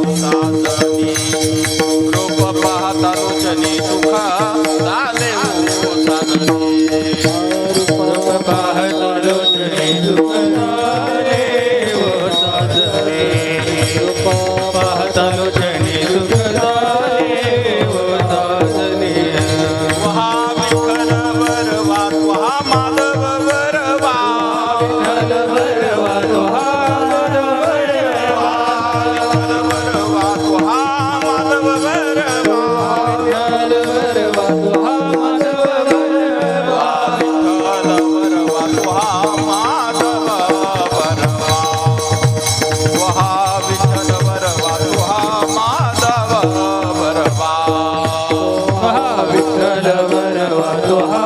साजनी रूप पाहता लोचनी सुख झाले हो साजनी रूप पाहता लोचनी सुख झाले हो साजनी रूप पाहता लोचनी सुख झाले हो साजनी वहा विठ्ठल वरवा वहा माधव वरवा विठ्ठल वरवा वहा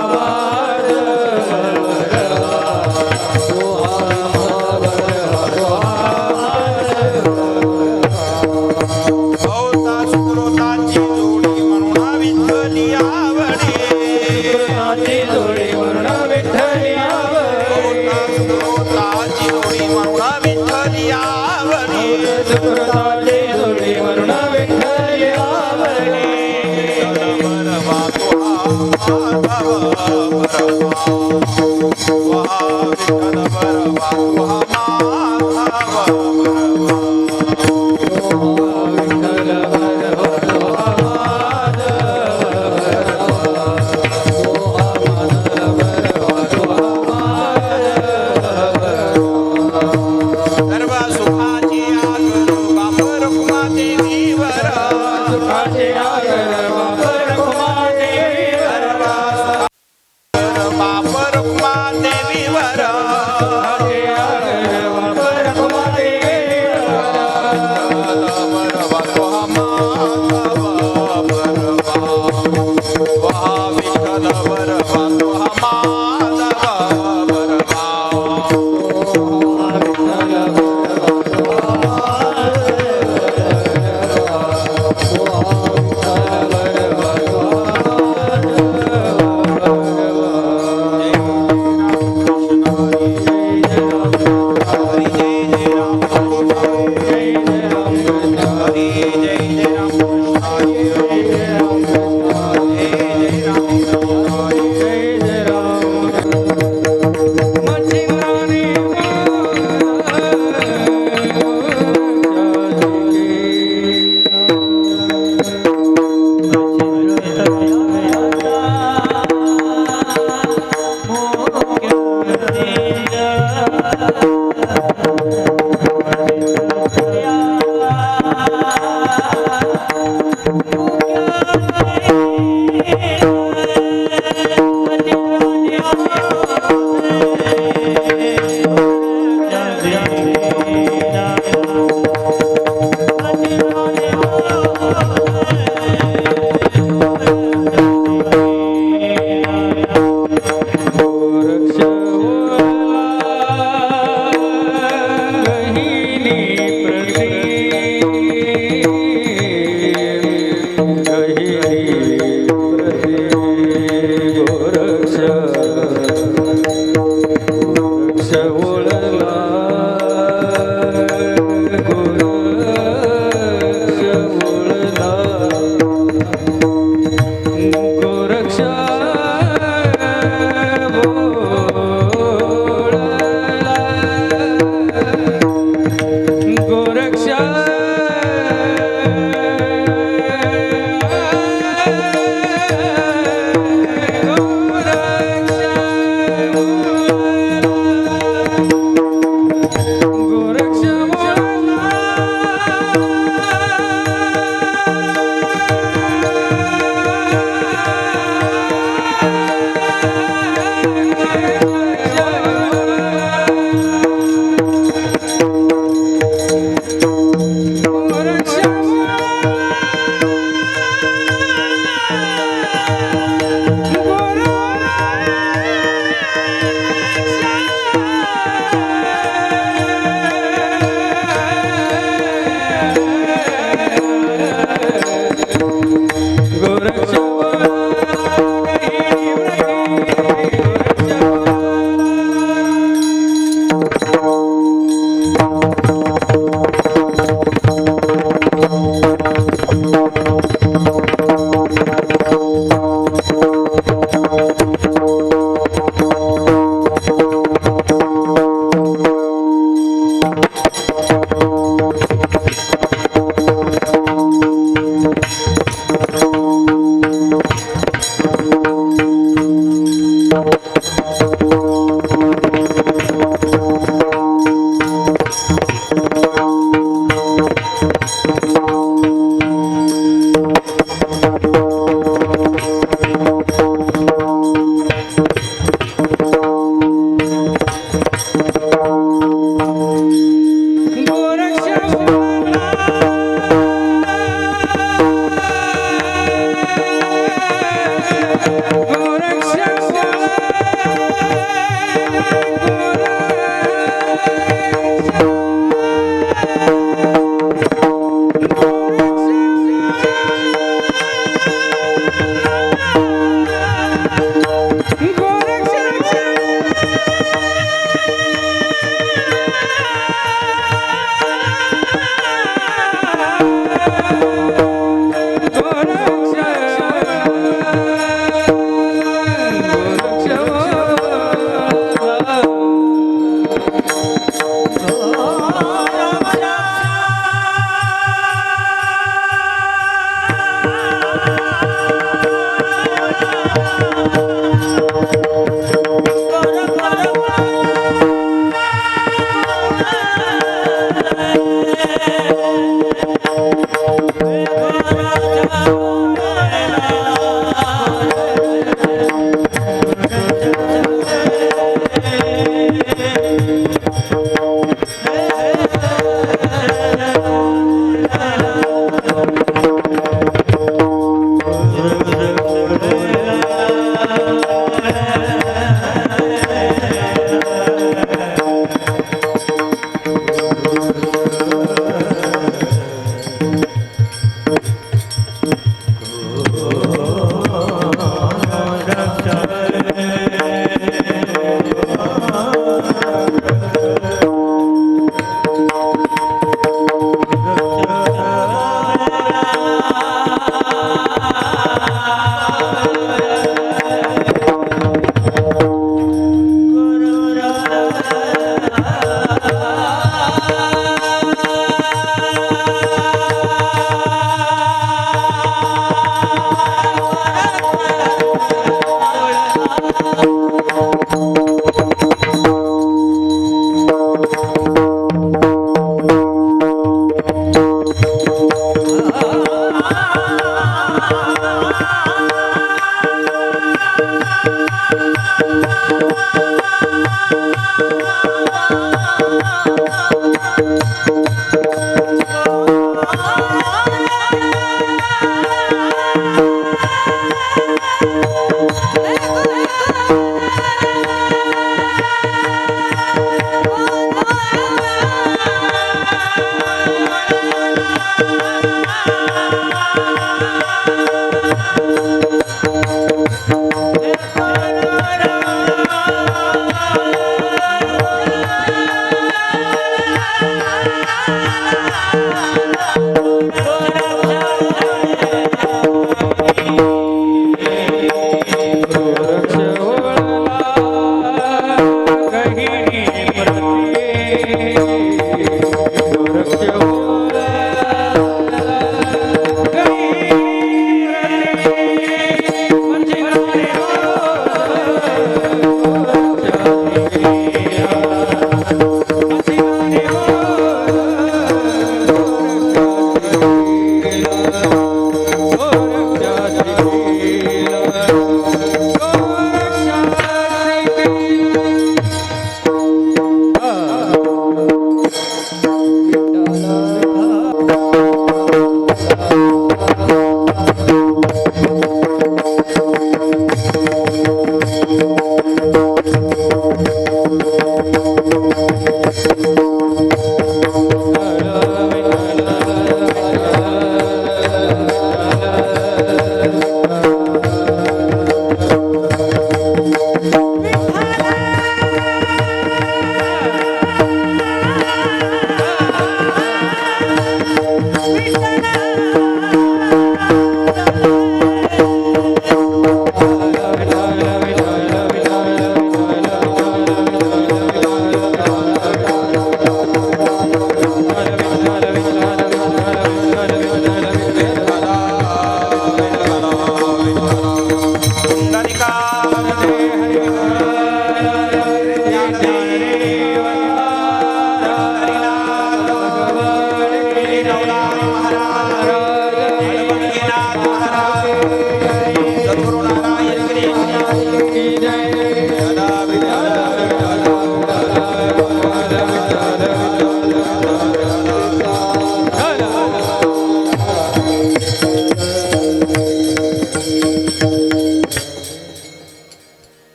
महाराज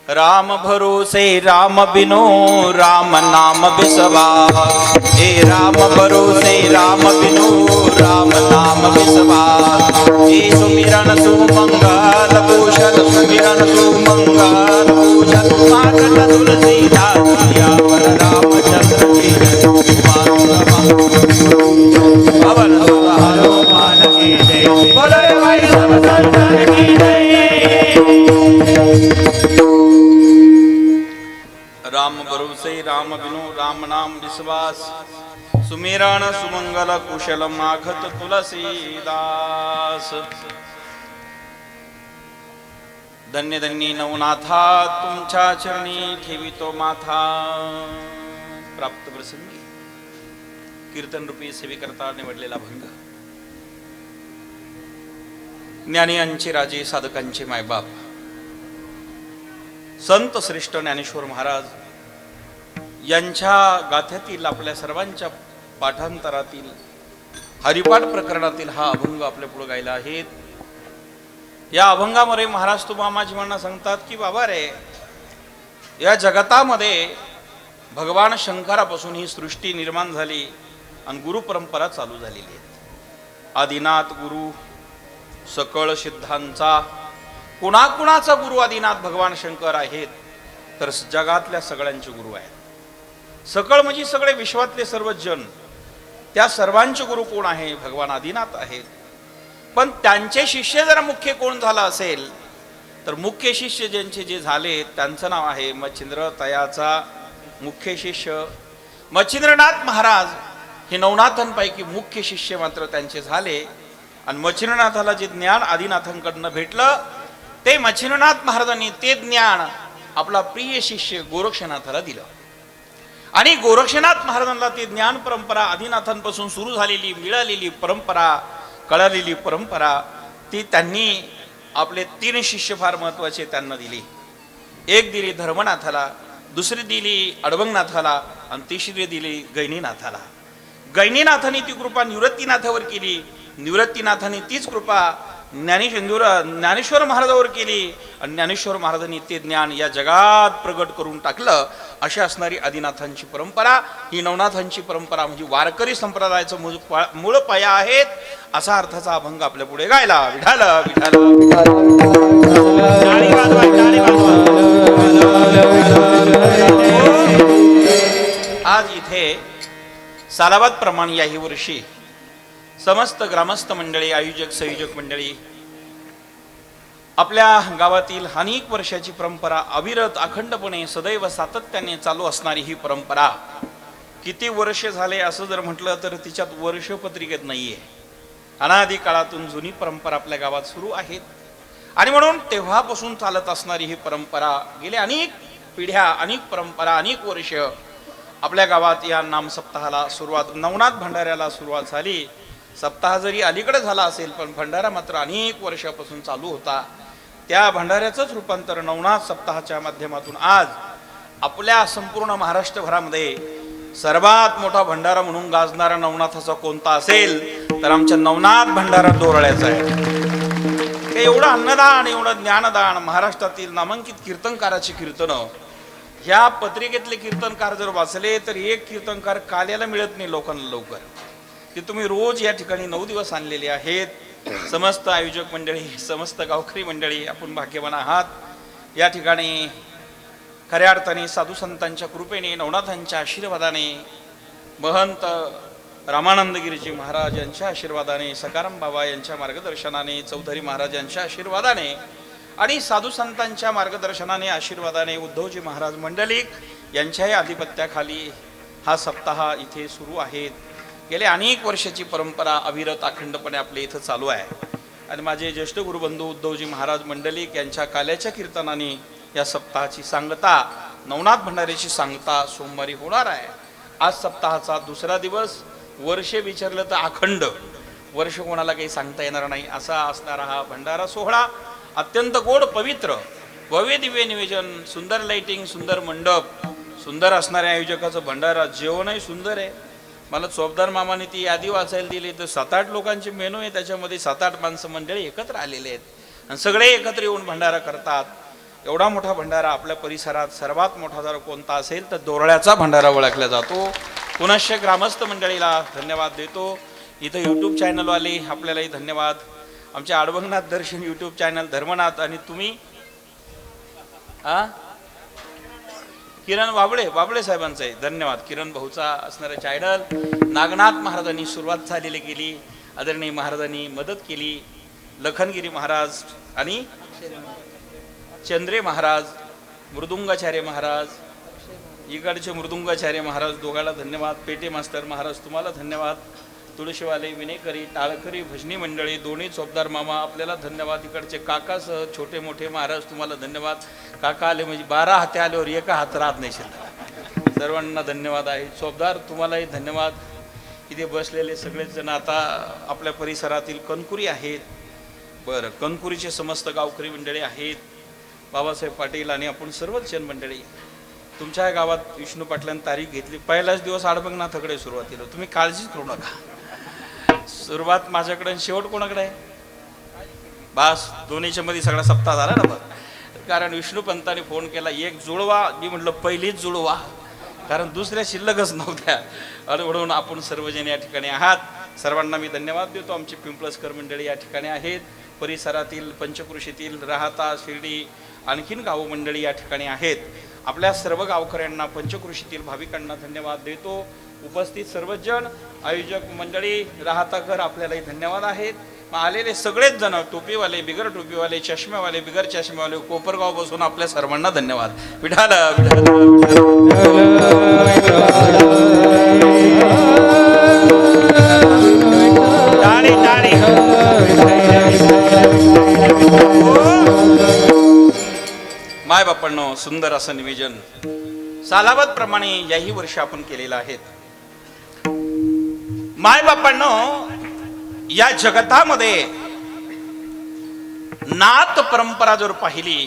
राम भरोसे राम बिनो राम नाम विश्वास। हे राम भरोसे राम बिनो राम नाम विश्वास। हे सुमिरन सुमंगल कुशल सुमिरन सुमंगल कुशल मागत तुलसीदास सियावर रामचंद्र की पवन सुत हनुमान की जय। बोलो भाई सब संतन की जय। राम भरोसे राम बिनु राम नाम विश्वास। सुमिरन सुमंगल कुशल माघत तुलसीदास। धन्य धन्य नवनाथा तुमच्या चरणी ठेवितो माथा। प्राप्त प्रसंगी कीर्तन रूपी सेवेकरता निवडलेला भंग, ज्ञानियांचे राजे साधकांचे मायबाप संत श्रेष्ठ ज्ञानेश्वर महाराज यांच्या गाथ्यातील आपल्या सर्वांच्या पाठांतरातील हरिपाठ प्रकरणातील हा अभंग आपल्या पुढे गायला आहेत. या अभंगामध्ये महाराज तुमा माझीवांना सांगतात की बाबा रे, या जगतामध्ये भगवान शंकरापासून ही सृष्टी निर्माण झाली आणि गुरु परंपरा चालू झालेली आहे. आदिनाथ गुरु सकळ सिद्धांचा कुणाकुणाचा गुरु आदिनाथ भगवान शंकर आहेत, तर जगातल्या सगळ्यांचे गुरु आहेत. सकळ म्हणजे सगळे विश्वातले सर्व जन, त्या सर्वांचे गुरु कोण आहे? भगवान आदिनाथ आहेत. पण त्यांचे शिष्य जर मुख्य कोण झाला असेल तर मुख्य शिष्य ज्यांचे जे झाले त्यांचं नाव आहे मच्छिंद्र तयाचा मुख्य शिष्य मच्छिंद्रनाथ महाराज. हे नवनाथांपैकी मुख्य शिष्य मात्र त्यांचे झाले. आणि मच्छिंद्रनाथाला जे ज्ञान आदिनाथांकडनं भेटलं ते मच्छिंद्रनाथ महाराजांनी ते ज्ञान आपला प्रिय शिष्य गोरक्षनाथाला दिलं. आणि गोरक्षनाथ महाराजांना ती ज्ञान परंपरा आदिनाथांपासून सुरू झालेली मिळालेली परंपरा कळालेली परंपरा ती त्यांनी आपले 3 शिष्य फार महत्वाचे त्यांना दिली. एक दिली धर्मनाथाला, दुसरी दिली अडवंगनाथाला आणि तिसरी दिली गैनीनाथाला. गैनीनाथांनी ती कृपा निवृत्तीनाथावर केली. निवृत्तीनाथांनी तीच कृपा ज्ञानेश्वर महाराजावर केली. आणि ज्ञानेश्वर महाराजांनी ते ज्ञान या जगात प्रगट करून टाकलं. अशी असणारी आदिनाथांची परंपरा ही नवनाथांची परंपरा म्हणजे वारकरी संप्रदायाचं मूळ पाया आहेत. असा अर्थाचा अभंग आपल्या पुढे गायला. विठाल विठाल आज इथे सालाबाद प्रमाणे याही वर्षी समस्त ग्रामस्थ मंडळी आयोजक संयोजक मंडळी आपल्या गावातील अनेक वर्षाची परंपरा अविरत अखंडपणे सदैव सातत्याने चालू असणारी ही परंपरा किती वर्ष झाले असं जर म्हटलं तर तिच्यात वर्षपत्रिकेत नाहीये. अनादी काळातून जुनी परंपरा आपल्या गावात सुरू आहेत. आणि म्हणून तेव्हापासून चालत असणारी ही परंपरा गेल्या अनेक पिढ्या अनेक परंपरा अनेक वर्ष आपल्या गावात या नाम सप्ताहाला सुरुवात नवनाथ भंडाऱ्याला सुरुवात झाली. सप्ताह जरी अलीकडे झाला असेल पण भंडारा मात्र अनेक वर्षापासून चालू होता. त्या भंडाऱ्याचंच रूपांतर नवनाथ सप्ताहाच्या माध्यमातून आज आपल्या संपूर्ण महाराष्ट्रभरामध्ये सर्वात मोठा भंडारा म्हणून गाजणारा नवनाथाचा कोणता असेल तर आमच्या नवनाथ भंडारा दोरळ्याचा आहे. एवढं अन्नदान एवढं ज्ञानदान महाराष्ट्रातील नामांकित कीर्तनकाराची कीर्तनं ह्या पत्रिकेतले कीर्तनकार जर वाचले तर एक कीर्तनकार काल्याला मिळत नाही लोकांना लवकर. ते तुम्ही रोज या ठिकाणी 9 दिवस आणलेले आहेत. समस्त आयोजक मंडळी समस्त गावकरी मंडळी आपण भाग्यवान आहात. या ठिकाणी खऱ्या अर्थाने साधू संतांच्या कृपेने नवनाथांच्या आशीर्वादाने महंत रामानंदगिरीजी महाराज यांच्या आशीर्वादाने सकाराम बाबा यांच्या मार्गदर्शनाने चौधरी महाराज यांच्या आशीर्वादाने आणि साधू संतांच्या मार्गदर्शनाने आशीर्वादाने उद्धवजी महाराज मंडलिक यांच्याही आधिपत्याखाली हा सप्ताह इथे सुरू आहेत. गेल्या अनेक वर्षाची परंपरा अविरत अखंडपणे आपल्या इथं चालू आहे. आणि माझे ज्येष्ठ गुरुबंधू उद्धवजी महाराज मंडलिक यांच्या काल्याच्या कीर्तनाने या सप्ताहाची सांगता नवनाथ भंडाऱ्याची सांगता सोमवारी होणार आहे. आज सप्ताहाचा 2रा दिवस. वर्ष विचारलं तर अखंड वर्ष कोणाला काही सांगता येणार नाही असा असणारा हा भंडारा सोहळा अत्यंत गोड पवित्र भव्य दिव्य निवेदन सुंदर लाइटिंग सुंदर मंडप सुंदर असणाऱ्या आयोजकाचं भंडारा जेवणही सुंदर आहे. मला चोपदार मामाने ती यादी वाचायला दिली तर 7-8 लोकांचे मेनू आहे. त्याच्यामध्ये 7-8 माणसं मंडळी एकत्र आलेले आहेत. आणि सगळे एकत्र येऊन भंडारा करतात. एवढा मोठा भंडारा आपल्या परिसरात सर्वात मोठा जर कोणता असेल तर दोरळ्याचा भंडारा ओळखला जातो. पुनश्च ग्रामस्थ मंडळीला धन्यवाद देतो. इथं यूट्यूब चॅनलवाले आपल्यालाही धन्यवाद. आमचे आडवंगनाथ दर्शन यूट्यूब चॅनल धर्मनाथ आणि तुम्ही किरण वाबळे साहेबांचं आहे धन्यवाद. किरण भाऊचा असणारा चॅनल नागनाथ महाराजांनी सुरुवात झालेली केली. आदरणीय महाराजांनी मदत केली. लखनगिरी महाराज आणि चंद्रे महाराज, मृदुंगाचार्य महाराज, इकडचे मृदुंगाचार्य महाराज दोघांना धन्यवाद. पेटे मास्टर महाराज तुम्हाला धन्यवाद. तुळशीवाले, विनेकरी, टाळकरी, भजनी मंडळी, दोन्ही चोपदार मामा आपल्याला धन्यवाद. इकडचे काकासह छोटे मोठे महाराज तुम्हाला धन्यवाद. काका आले म्हणजे 12 हाते आल्यावर एका हात राहत नाही शिल्लक. सर्वांना धन्यवाद आहे. चोपदार तुम्हालाही धन्यवाद. इथे बसलेले सगळेच जण आता आपल्या परिसरातील कणकुरी आहेत. बरं, कणकुरीचे समस्त गावकरी मंडळी आहेत. बाबासाहेब पाटील आणि आपण सर्वच जन मंडळी. तुमच्या गावात विष्णू पाटलांनी तारीख घेतली. पहिलाच दिवस आडबंगनाथाकडे सुरुवातीला. तुम्ही काळजीच करू नका. सुरुवात माझ्याकडे आणि शेवट कोणाकडे आहे? बास, दोन्हीच्या मध्ये सगळा सप्ताह झाला ना. बघ, कारण विष्णुपंताने फोन केला एक जुळवा. मी म्हटलं पहिलीच जुळवा, कारण दुसऱ्या शिल्लकच नव्हत्या. आणि म्हणून आपण सर्वजण या ठिकाणी आहात. सर्वांना मी धन्यवाद देतो. आमची पिंपळसकर मंडळी या ठिकाणी आहेत. परिसरातील पंचकृषीतील राहता शिर्डी आणखीन गाव मंडळी या ठिकाणी आहेत. आपल्या सर्व गावकऱ्यांना पंचकृषीतील भाविकांना धन्यवाद देतो. उपस्थित सर्वच जण, आयोजक मंडळी, राहताकर आपल्यालाही धन्यवाद आहेत. आलेले सगळेच जण, टोपीवाले, बिगर टोपीवाले, चष्मेवाले, बिगर चष्मेवाले, कोपरगाव बसून आपल्या सर्वांना धन्यवाद. विठाल माय बापांनो, सुंदर असं निवेदन सालावत प्रमाणे याही वर्षी आपण केलेलं आहे. माय बापांनो, या जगतामध्ये नाथ परंपरा जर पाहिली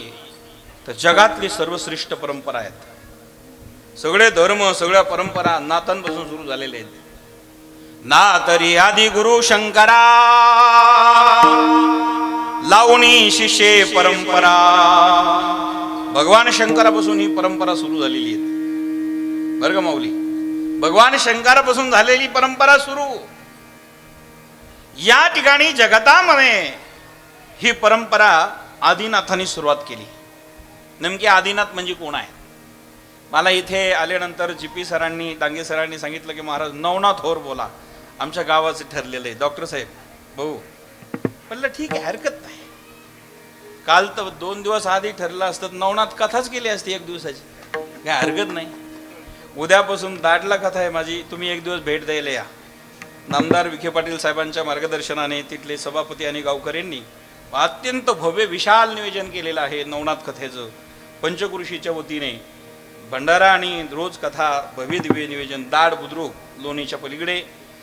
तर जगातली सर्वश्रेष्ठ परंपरा आहेत. सगळे धर्म, सगळ्या परंपरा नाथांपासून सुरू झालेले आहेत. नाथरी आदि गुरु शंकरा, लावणी शिष्ये परंपरा. भगवान शंकरापासून ही परंपरा सुरू झालेली आहे. बरं का माऊली, भगवान शंकरापासून झालेली परंपरा सुरू. या ठिकाणी जगतामध्ये ही परंपरा आदिनाथांनी सुरुवात केली. नेमके आदिनाथ म्हणजे कोण आहे? मला इथे आल्यानंतर जीपी सरांनी, डांगे सरांनी सांगितलं की महाराज नवनाथ होर बोला, आमच्या गावाचं ठरलेलं आहे. डॉक्टर साहेब भाऊ म्हणलं ठीक आहे, हरकत नाही. काल तर 2 दिवस आधी ठरलं असतं, नवनाथ कथाच केली असती 1 दिवसाची, काय हरकत नाही. उद्यापासून दाडला कथा आहे माझी, तुम्ही 1 दिवस भेट द्यायला या. नामदार विखे पाटील साहेबांच्या मार्गदर्शनाने तिथले सभापती आणि गावकऱ्यांनी अत्यंत भव्य विशाल नियोजन केलेलं आहे नवनाथ कथेचं. पंचकृषीच्या वतीने भंडारा आणि रोज कथा, भव्य दिव्य नियोजन, दाड बुद्रुक लोणीच्या पलीकडे.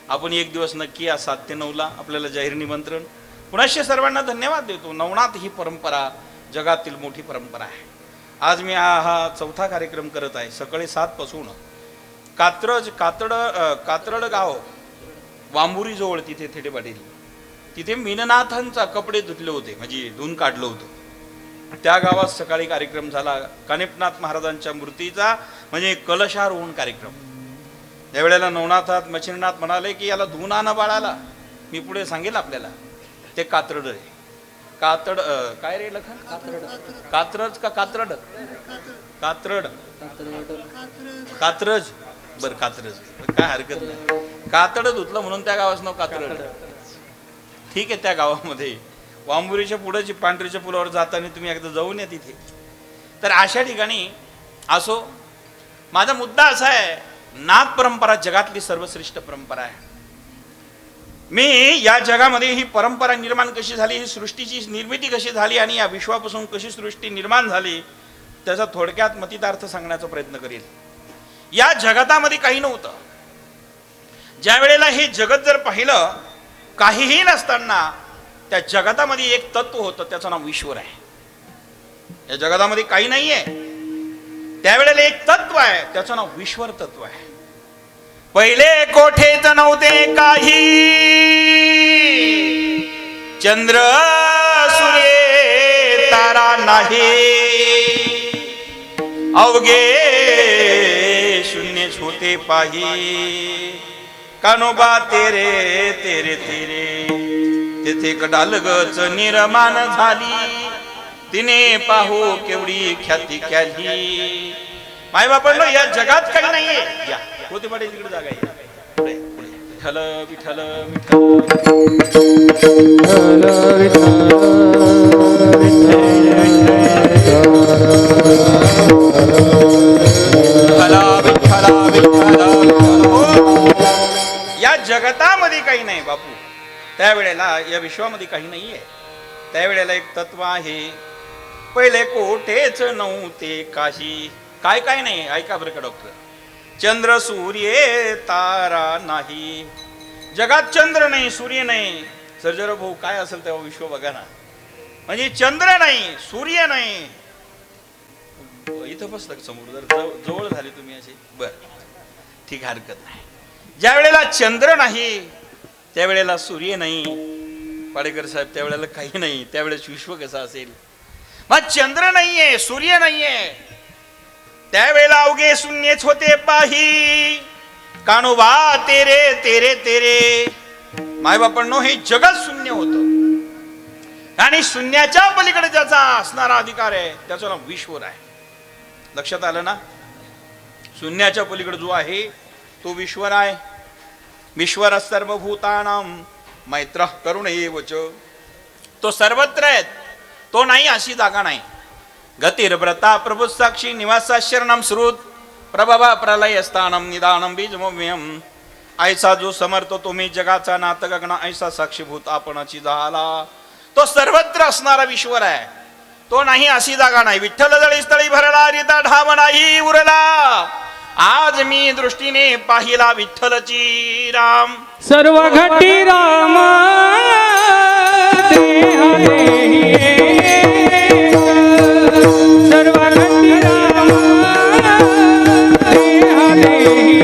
आपण 1 दिवस नक्की या 7 ते 9ला आपल्याला जाहीर निमंत्रण. पुनश्च सर्वांना धन्यवाद देतो. नवनाथ ही परंपरा जगातील मोठी परंपरा आहे. आज मी हा 4था कार्यक्रम करत आहे. सकाळी 7 पासून कात्रड गाव वांबुरी जवळ तिथे थेटे पाटील, तिथे मीननाथांचा कपडे धुतले होते, म्हणजे धुवून काढलं होतं. त्या गावात सकाळी कार्यक्रम झाला. कानिपनाथ महाराजांच्या मूर्तीचा म्हणजे कलशारोहण कार्यक्रम. त्यावेळेला नवनाथात मच्छिंद्रनाथ म्हणाले की याला धुवून आणा बाळाला. मी पुढे सांगेल आपल्याला. ते कात्रड आहे. कातड काय रे लखन? कात्रज का कात्रड? कात्रड, कात्रज. बर कात्रज, काय हरकत नाही. कातड धुतलं म्हणून त्या गावाचं नाव कात्रड. ठीक आहे. त्या गावामध्ये वांबुरीच्या पुढे पांढरीच्या पुलावर जाताना तुम्ही एकदा जाऊन या तिथे. तर अशा ठिकाणी असो, माझा मुद्दा असा आहे, नाथ परंपरा जगातली सर्वश्रेष्ठ परंपरा आहे. मी या जगामध्ये ही परंपरा निर्माण कशी झाली, ही सृष्टीची निर्मिती कशी झाली आणि या विश्वापासून कशी सृष्टी निर्माण झाली, त्याचा थोडक्यात मतितार्थ सांगण्याचा प्रयत्न करेल. या जगतामध्ये काही नव्हतं. ज्या वेळेला हे जगत जर पाहिलं, काहीही नसताना त्या जगतामध्ये एक तत्व होतं, त्याचं नाव ईश्वर आहे. या जगतामध्ये काही नाहीये, त्यावेळेला एक तत्व आहे, त्याचं नाव ईश्वर तत्व आहे. पहिले कोठेच नव्हते काही, चंद्र सूर्य तारा नाही, अवघे शून्यच होते पाही, कानोबा तेरे तेरे तेरे. तेथे कडालगच निर्माण झाली, तिने पाहू केवढी ख्याती केली. मायबापांनो, या जगात काही नाहीये. या होते पाडे तिकडे जागा आहे. पुढे पुढे. विठ्ठल विठ्ठल या जगतामध्ये काही नाही बापू. त्यावेळेला या विश्वामध्ये काही नाहीये. त्यावेळेला एक तत्व आहे, पहिले कोठेच नव्हते काही. काय काय नाही, ऐका बरं का डॉक्टर. चंद्र सूर्य तारा नाही. जगात चंद्र नाही, सूर्य नाही. सर्जर भाऊ, काय असेल तेव्हा विश्व बघा ना. म्हणजे चंद्र नाही, सूर्य नाही. इथं बसलं समोर, जर जवळ झाले तुम्ही असे. बर ठीक, हरकत नाही. ज्या वेळेला चंद्र नाही, त्यावेळेला सूर्य नाही. पाडेकर साहेब, त्यावेळेला काही नाही. त्यावेळेस विश्व कसं असेल? मग चंद्र नाहीये, सूर्य नाहीये, त्यावेळेला अवघे शून्यच होते पाही, कानोबा तेरे तेरे तेरे. मायबापांनो, हे जगत शून्य होतं आणि शून्याच्या पलीकडे ज्याचा असणारा अधिकार आहे त्याचं नाव ईश्वर आहे. लक्षात आलं ना? शून्याच्या पलीकडे जो आहे तो ईश्वर आहे. ईश्वर सर्वभूतानां मैत्र करुण एवच. तो सर्वत्र आहे, तो नाही अशी जागा नाही. गतिर्व्रता प्रभु साक्षी निवासा शरणम श्रुत प्रभवा प्रलय स्थानम निदानम बीजमव्यम. ऐसा जो समर्थ तुम्ही जगाचा नाथ गगना ऐसा साक्षीभूत आपणाची झाला. तो सर्वत्र असणारा ईश्वर आहे, तो नाही अशी जागा नाही. विठ्ठल जळी स्थळी भरला रिता ढाम नाही उरला. आज मी दृष्टीने पाहिला विठ्ठलची राम. सर्व घटी राम देहा देही, सर्व घटी राम देहा देही.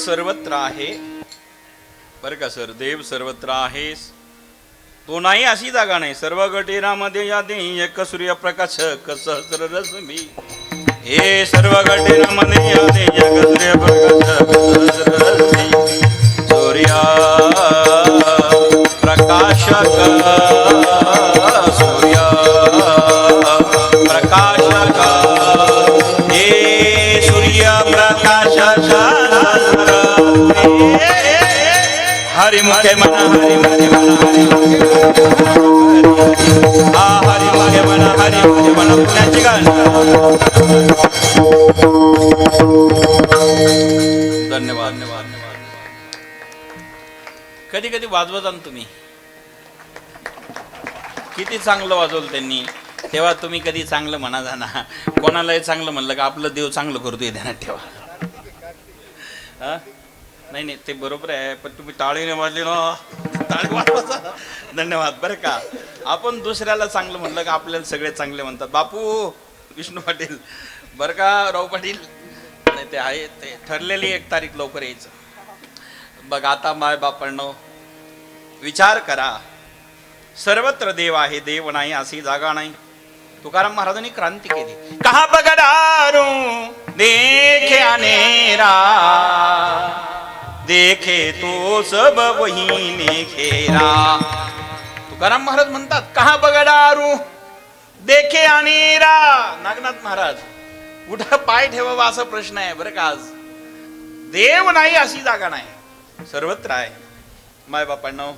सर्वत्र आहे बर का सर. देव सर्वत्र आहेस, तो नाही अशी जागा नाही. सर्व गटी रामध्ये या दे एक सूर्यप्रकाश सहस्र रश्मी. हे सर्व गटी रामध्ये या दे एक सूर्यप्रकाश सहस्र रश्मी. सूर्या प्रकाशक सूर्या प्रकाशक. हे सूर्य प्रकाशक हरिमुखे मन हरिमुखे मन हा हरिमुखे मन हरिमुखे मन. पुण्याची गाणं. धन्यवाद धन्यवाद. कधी कधी वाजवत आण तुम्ही, किती चांगलं वाजवलं त्यांनी, तेव्हा तुम्ही कधी चांगलं म्हणा जाना. कोणालाही चांगलं म्हणलं का आपलं देव चांगलं करतोय ध्यानात ठेवा. हा नाही नाही, ते बरोबर आहे, पण तुम्ही टाळीने वाजले ना, टाळी वाजवायचा. धन्यवाद बरं का. आपण दुसऱ्याला चांगलं म्हणलं का आपल्याला सगळे चांगले म्हणतात. बापू विष्णू पाटील बरं का, राव पाटील नाही, ते आहे ते ठरलेली 1 तारीख लवकर यायचं. बघ आता माय बापांनो विचार करा, सर्वत्र देव आहे, देव नाही अशी जागा नाही. तुकाराम महाराजांनी क्रांती केली. कहा बगडारू देखे अनेरा, देखे तो सब वही लेखेरा. तुकाराम महाराज म्हणतात कहा बगडारू देखे अनेरा. नागनाथ महाराज कुठं पाय ठेवावा असा प्रश्न आहे बरं का. आज देव नाही अशी जागा नाही, सर्वत्र आहे माय बापांनो.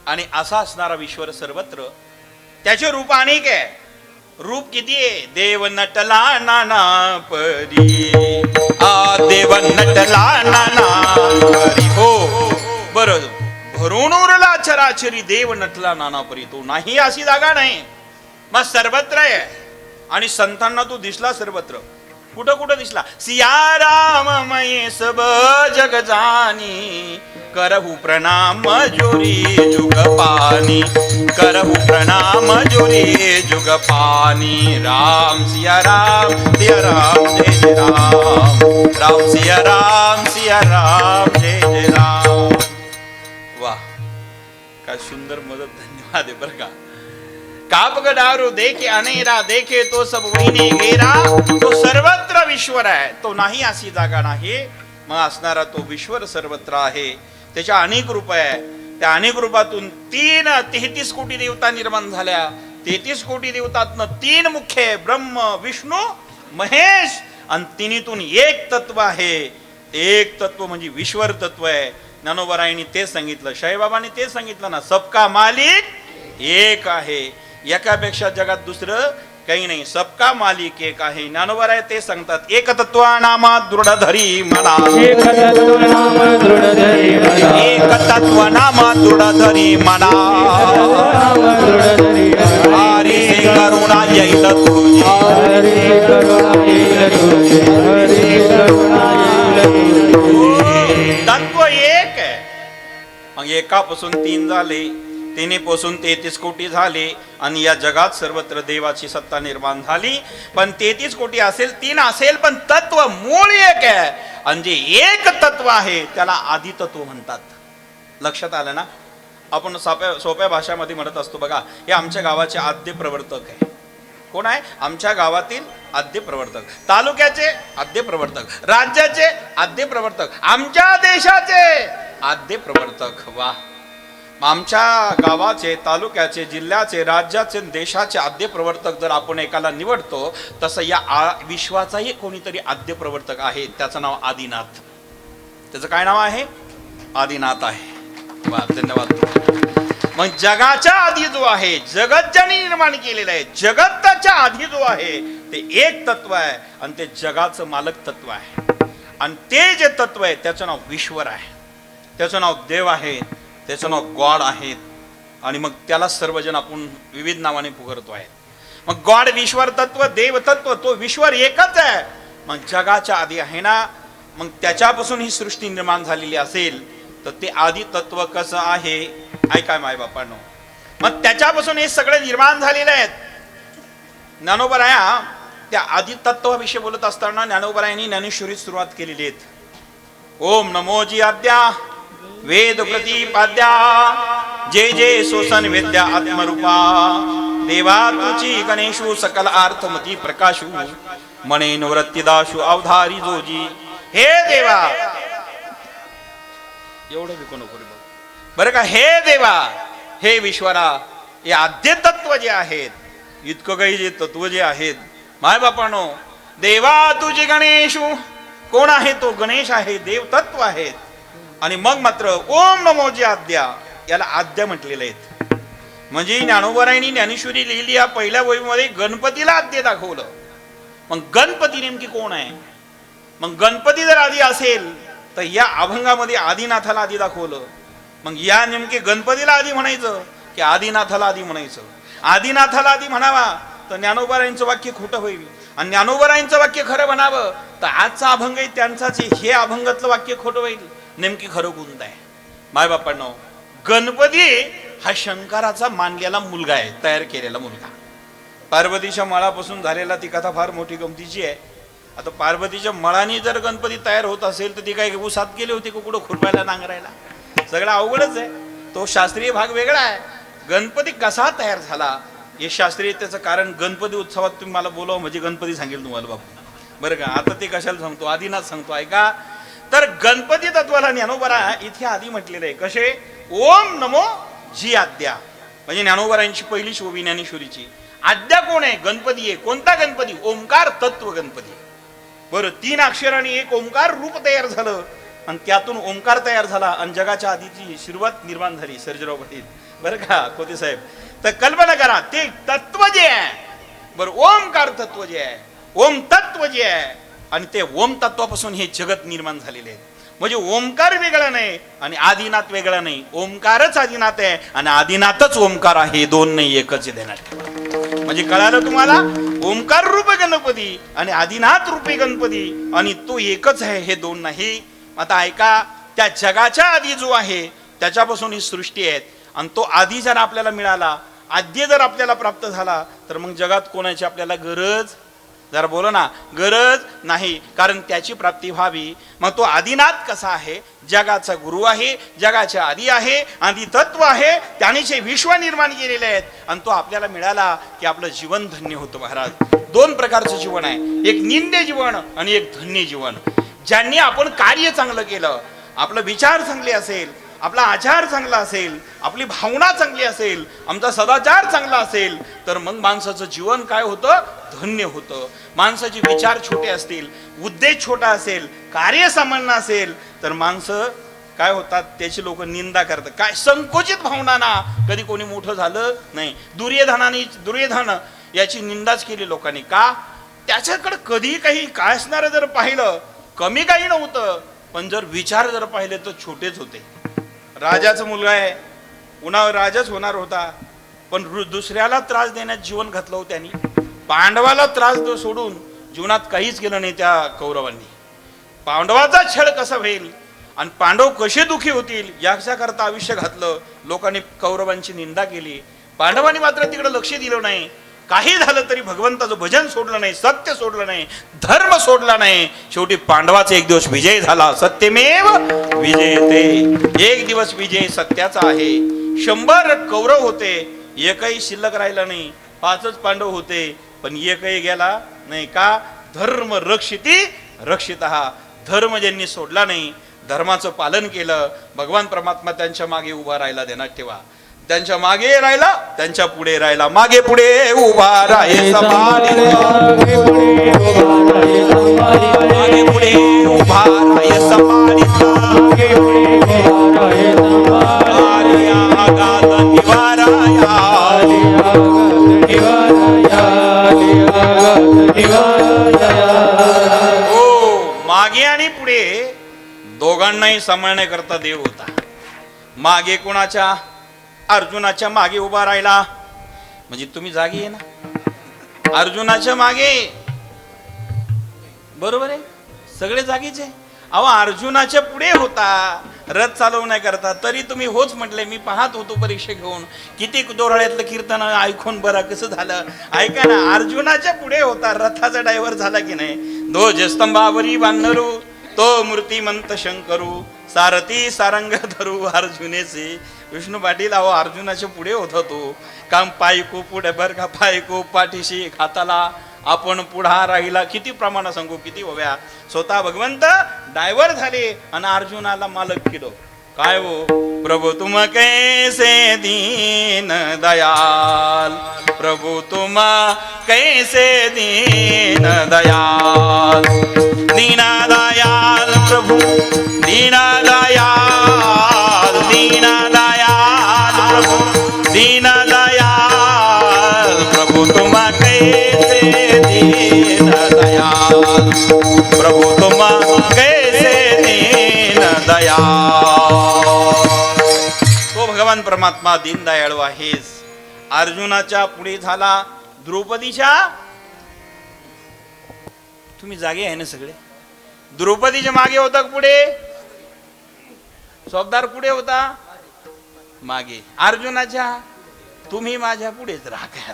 आणि असा असणारा ईश्वर सर्वत्र, त्याचे रूप अनेक आहे. रूप किती आहे? देव नटला नाना परी, देव नटला नाना परी. हो बरं, भरून उरला चराचरी देव नटला नाना परी. तो नाही अशी जागा नाही, मग सर्वत्र आहे. आणि संतांना तो दिसला सर्वत्र. कुठं कुठं दिसला? सिया राम मये सब जग जानी, करहु प्रणाम जोरी जुग पानी, करहु प्रणाम जोरी जुग पानी. राम सिया राम जय जय राम, राम सिया राम जय जय राम. वाह, काय सुंदर मदत, धन्यवाद आहे बरं का. कापगडारू देखे अनेरा, देखे तो सब वहीने घेरा. तो सर्वत्र ईश्वर आहे, तो नाही अशी जागा नाही. मग असणारा तो ईश्वर सर्वत्र आहे. त्याच्या अनेक रूप आहे. त्या अनेक रूपातून 33 कोटी देवता निर्माण झाल्या. 33 कोटी देवतातनं 3 मुख्य आहे, ब्रह्म विष्णू महेश. आणि तिन्हीतून एक तत्व आहे. एक तत्व म्हणजे ईश्वर तत्व आहे. ज्ञानोबरायांनी ते सांगितलं, शाईबाबांनी ते सांगितलं ना, सबका मालिक एक आहे. एकापेक्षा जगात दुसरं काही नाही. सबका मालिक एक आहे. ज्ञानोबराय ते सांगतात, एक तत्वानामा दृढधरी म्हणा, एक तत्व नाम दृढधरी म्हणा, एक तत्वनामा दृढधरी म्हणा. नाम दृढधरी म्हणा. हरी करुणा येईल तुझी, हरी करुणा येईल तुझी, हरी करुणा येईल तुझी. तत्व एक आहे. मग एकापासून 3 झाले, 3 पासून 33 कोटी झाले. आणि या जगात सर्वत्र देवाची सत्ता निर्माण झाली. पण 33 कोटी असेल, 3 असेल, पण तत्व मूळ एक आहे. आणि जे एक तत्व आहे त्याला आदी तत्व म्हणतात. लक्षात आलं ना? आपण सोप्या भाषेमध्ये म्हणत असतो बघा, हे आमच्या गावाचे आद्य प्रवर्तक आहे. कोण आहे? आमच्या गावातील आद्य प्रवर्तक, तालुक्याचे आद्य प्रवर्तक, राज्याचे आद्य प्रवर्तक, आमच्या देशाचे आद्य प्रवर्तक. वा, आमच्या गावाचे, तालुक्याचे, जिल्ह्याचे, राज्याचे, देशाचे आद्य प्रवर्तक जर आपण एकाला निवडतो, तसं या विश्वाचाही कोणीतरी आद्य प्रवर्तक आहे. त्याचं नाव आदिनाथ. त्याचं काय नाव आहे? आदिनाथ आहे. वा, धन्यवाद. मग जगाच्या आधी जो आहे, जगत ज्याने निर्माण केलेलं आहे, जगताच्या आधी जो आहे ते एक तत्व आहे. आणि ते जगाचं मालक तत्व आहे. आणि ते जे तत्व आहे त्याचं नाव ईश्वर आहे. त्याचं नाव देव आहे. त्याचं नाव गॉड आहे. आणि मग त्याला सर्वजण आपण विविध नावाने पुकारतो आहे. मग गॉड, ईश्वर तत्व, देव तत्व, तो ईश्वर एकच आहे. मग जगाच्या आधी आहे ना, मग त्याच्यापासून ही सृष्टी निर्माण झालेली असेल तर ते आदी तत्व कसं आहे? ऐकाय माय बापांनो, मग त्याच्यापासून हे सगळे निर्माण झालेले आहेत. ज्ञानोबराया त्या आदी तत्वाविषयी बोलत असताना ज्ञानोबरायांनी ज्ञानेश्वरीत सुरुवात केलेली आहे. ओम नमोजी आद्या वेद प्रतिपाद्या, जे जे सोसन वेद्या आत्मरूपा, देवा तुची गणेशू सकल अर्थमती प्रकाशू, मणे नवरत्तिदाशू अवधारी जोजी. हे देवा, एवढं बी नको बरं का. हे देवा, हे ईश्वरा, हे आद्य तत्व जे आहेत, इतकं काही जे तत्व जे आहेत माय बापानो, देवा तुझे गणेशू. कोण आहे तो? गणेश आहे, देव तत्व आहेत. आणि मग मात्र ओम नमोजी आद्या, याला आद्या म्हटलेलं आहे. म्हणजे ज्ञानोबरायांनी ज्ञानेश्वरी लिहिली या पहिल्या वहीमध्ये गणपतीला आद्य दाखवलं. मग गणपती नेमकी कोण आहे? मग गणपती जर आधी असेल तर या अभंगामध्ये आदिनाथाला आधी दाखवलं. मग या नेमके गणपतीला आधी म्हणायचं की आदिनाथाला आधी म्हणायचं? आदिनाथाला आधी म्हणावा तर ज्ञानोबरायांचं वाक्य खोटं होईल. आणि ज्ञानोबरायांचं वाक्य खरं म्हणावं तर आजचा अभंग आहे त्यांचाच, हे अभंगातलं वाक्य खोटं होईल. नेमकी खरं कोणतं आहे? माय बापांनो, गणपती हा शंकराचा मानलेला मुलगा आहे, तयार केलेला मुलगा. पार्वतीच्या मळापासून झालेला ती कथा फार मोठी गमतीची आहे. आता पार्वतीच्या मळाने जर गणपती तयार होत असेल तर ती काय उसात गेली होती कुठं खुरपायला, नांगरायला? सगळं अवघडच आहे. तो शास्त्रीय भाग वेगळा आहे. गणपती कसा तयार झाला हे शास्त्रीय त्याचं कारण गणपती उत्सवात तुम्ही मला बोलावं म्हणजे गणपती सांगेल तुम्हाला बापू, बरं का. आता ते कशाला सांगतो, आदिनाथ सांगतो ऐका. तर गणपती तत्वाला ज्ञानोबरा इथे आधी म्हटलेलं आहे कसे, ओम नमो जी आद्या, म्हणजे ज्ञानोबरांची पहिली शोभी ज्ञानेश्वरीची आद्या कोण आहे, गणपती आहे. कोणता गणपती, ओंकार तत्व गणपती. बरं, 3 अक्षरांनी एक ओंकार रूप तयार झालं आणि त्यातून ओंकार तयार झाला आणि जगाच्या आधीची सुरुवात निर्माण झाली सर्जेराव पाटील, बरं का कोते साहेब. तर कल्पना करा ते तत्व जे आहे, बरं ओंकार तत्व जे आहे, ओम तत्व जे आहे, आणि ते ओम तत्वापासून हे जगत निर्माण झालेले आहे. म्हणजे ओंकार वेगळा नाही आणि आदिनाथ वेगळा नाही, ओंकारच आदिनाथ आहे आणि आदिनाथच ओंकार आहे, दोन नाही एकच आहे देण्यात. म्हणजे कळालं तुम्हाला, ओंकार रूप गणपती आणि आदिनाथ रूपी गणपती आणि तो एकच आहे, हे दोन नाही. आता ऐका, त्या जगाच्या आधी जो आहे त्याच्यापासून ही सृष्टी आहे आणि तो आधी जर आपल्याला मिळाला, आद्य जर आपल्याला प्राप्त झाला, तर मग जगात कोणाची आपल्याला गरज, जरा बोलो ना, गरज नाही. कारण त्याची प्राप्ती व्हावी. मग तो आदिनाथ कसा आहे, जगाचा गुरु आहे, जगाच्या आधी आहे, आदी तत्व आहे, त्याने विश्व निर्माण केलेले आहेत आणि तो आपल्याला मिळाला की आपलं जीवन धन्य होतं. महाराज, 2 प्रकारचं जीवन आहे, एक निंद्य जीवन आणि एक धन्य जीवन. ज्यांनी आपण कार्य चांगलं केलं, आपलं विचार चांगले असेल, आपला आचार चांगला असेल, आपली भावना चांगली असेल, आमचा सदाचार चांगला असेल, तर मग माणसाचं जीवन काय होतं, धन्य होतं. माणसाचे विचार छोटे असतील, उद्देश छोटा असेल, कार्य सामान्य असेल, तर माणसं काय होतात, त्याची लोक निंदा करतात. काय संकोचित भावना ना, कधी कोणी मोठं झालं नाही. दुर्योधन याची निंदाच केली लोकांनी. का, त्याच्याकडे कधी काही काय असणारं जर पाहिलं, कमी काही नव्हतं, पण जर विचार जर पाहिले तर छोटेच होते. राजाचा मुलगा आहे, पुन्हा राजाच होणार होता, पण दुसऱ्याला त्रास देण्यात जीवन घातलं होतं त्यांनी. पांडवाला त्रास सोडून जीवनात काहीच केलं नाही त्या कौरवांनी. पांडवाचा छळ कसा होईल आणि पांडव कसे दुखी होतील याच्याकरता आयुष्य घातलं. लोकांनी कौरवांची निंदा केली, पांडवांनी मात्र तिकडे लक्ष दिलं नाही. काही झालं तरी भगवंताचं भजन सोडलं नाही, सत्य सोडलं नाही, धर्म सोडला नाही. शेवटी पांडवाचा एक दिवस विजय झाला. सत्यमेव विजयते, एक दिवस विजय सत्याचा आहे. 100 कौरव होते, एकही शिल्लक राहिला नाही. 5च पांडव होते, पण एकही गेला नाही. का, धर्म रक्षिती रक्षितः, धर्म ज्यांनी सोडला नाही, धर्माचं पालन केलं, भगवान परमात्मा त्यांच्या मागे उभा राहिला. ध्यानात ठेवा, त्यांच्या मागे राहिला, त्यांच्या पुढे राहिला, मागे पुढे उभा राहे समाधी, मागे पुढे उभा राहे समाधी, मागे आणि पुढे दोघांनाही सांभाळण्याकरता देव होता. मागे कोणाच्या, अर्जुनाच्या मागे उभा राहिला, म्हणजे तुम्ही जागी आहे ना, अर्जुनाच्या मागे, बरोबर आहे, सगळे जागीच आहे. अहो, अर्जुनाच्या पुढे होता रथ चालवण्याकरता, तरी तुम्ही होच म्हटले. मी पाहत होतो परीक्षा घेऊन, किती दोराळ्यातलं कीर्तन ऐकून बरं कसं झालं. ऐका ना, अर्जुनाच्या पुढे होता, रथाचा ड्रायव्हर झाला की नाही. 2 स्तंभावरी बांधरू, तो मूर्तिमंत शंकरू, सारथी सारंग धरू अर्जुनेचे. विष्णू पाटील, अहो अर्जुनाच्या पुढे होता तो. काम पायको पुढे, बर का, पायको पाठीशी हाताला, आपण पुढा राहिला. किती प्रमाण सांगू, किती हव्या. स्वतः भगवंत ड्रायव्हर झाले आणि अर्जुनाला मालक केलं. काय हो प्रभु तुम कैसे दीन दयाल, प्रभु तुम कैसे दीन दयाल, दीन दयाल प्रभु, दीन दयाल, दीन दयाल प्रभु, दीन दयाल प्रभु तुम कैसे दीन दयाल, प्रभु तुम कैसे दीन दयाल. तो भगवान परमात्मा दीनदयाळू आहेस. अर्जुनाच्या पुढे झाला, द्रौपदीच्या, तुम्ही जागे आहे ना सगळे, द्रौपदीच्या मागे होता पुढे, स्वगदार पुढे होता मागे, अर्जुनाच्या, तुम्ही माझ्या पुढेच राहा, काय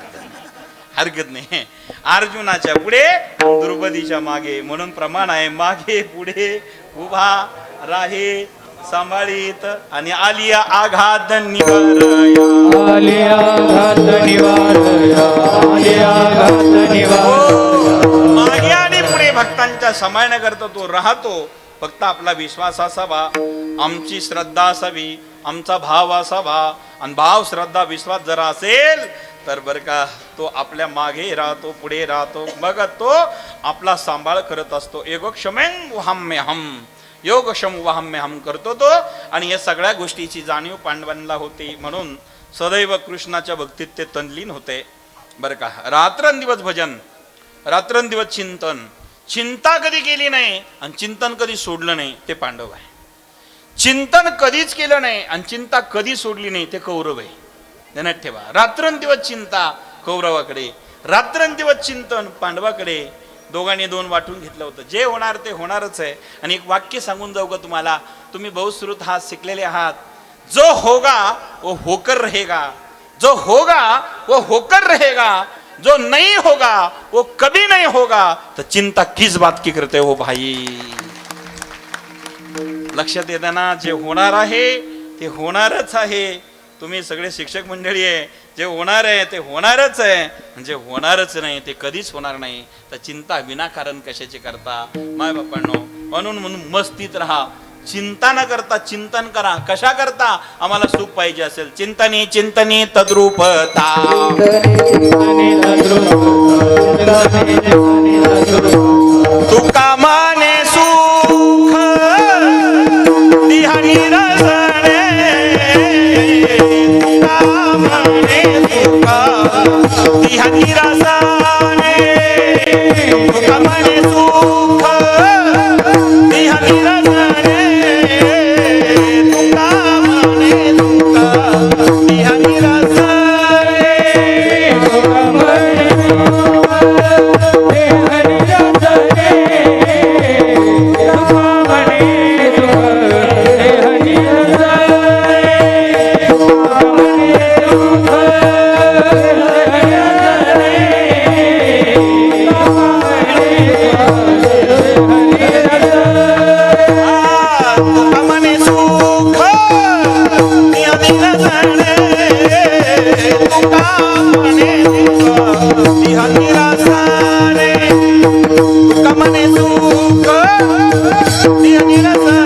हरकत नाही. अर्जुनाच्या पुढे, द्रौपदीच्या मागे, म्हणून प्रमाण आहे मागे पुढे उभा राहे सांभाळीत आणि आलिया आघात निवारया आलिया घात निवारया आलिया घात निवारया मागे आणि पुढे भक्तांच्या सांभाळण्याकरता तो राहतो. फक्त आपला विश्वास असावा, आमची श्रद्धा असावी, आमचा भाव असावा. आणि भाव श्रद्धा विश्वास जरा असेल तर बरं का तो आपल्या मागे राहतो, पुढे राहतो, मग तो आपला सांभाळ करत असतो. योगक्षमेन वहाम्यहम योगक्षम वहाम्यहम करतो तो. आणि या सगळ्या गोष्टीची जाणीव पांडवांना होती. म्हणून सदैव कृष्णाच्या भक्तीत ते तल्लीन होते. बरं का रात्रंदिवस भजन, रात्रंदिवस चिंतन. चिंता कधी केली नाही आणि चिंतन कधी सोडलं नाही ते पांडव आहे. चिंतन कधीच केलं नाही आणि चिंता कधी सोडली नाही ते कौरव आहे. ध्यानात ठेवा. रात्रंदिवस चिंता कौरवाकडे, रात्रंदिवस चिंतन पांडवाकडे. दोघांनी दोन वाटून घेतलं होतं. जे होणार ते होणारच आहे. आणि एक वाक्य सांगून जाऊ का तुम्हाला, तुम्ही बहुश्रुत आहात, शिकलेले आहात. जो होगा वो होकर रहेगा, जो होगा वो होकर रहेगा, जो नहीं होगा वो कभी नहीं होगा. तर चिंता किस बात की करते हो भाई. लक्षात येताना जे होणार आहे ते होणारच आहे. तुम्ही सगळे शिक्षक मंडळी आहे, जे होणार आहे ते होणारच आहे, जे होणारच नाही ते कधीच होणार नाही. तर चिंता विनाकारण कशाची करता माय बापांनो. म्हणून मस्तीत राहा, चिंता न करता चिंतन करा. कशा करता, आम्हाला सुख पाहिजे असेल. चिंतने चिंतने तद्रूपता तुका माने सुख दिहानी रसणे, तुका माने सुख दिहानी रसणे, तुका माने सुख दिहानी रसणे, तुका माने सुख दिहानी रसणे.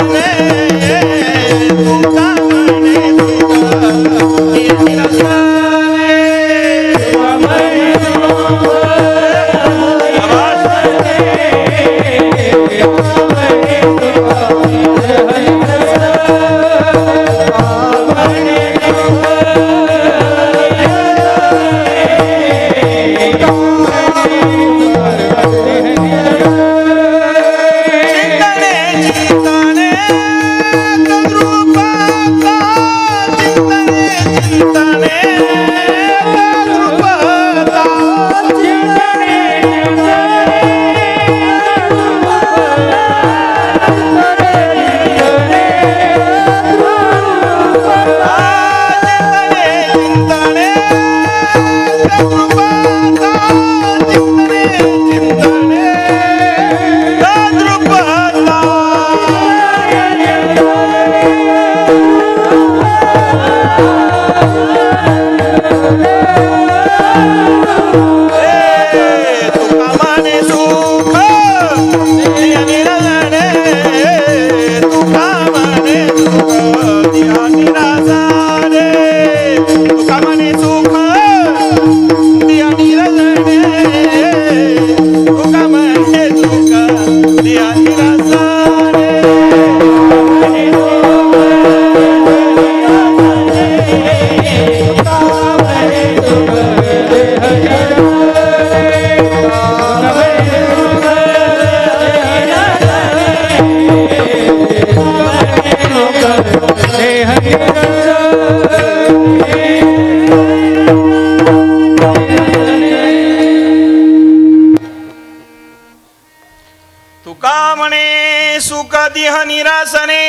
निरासने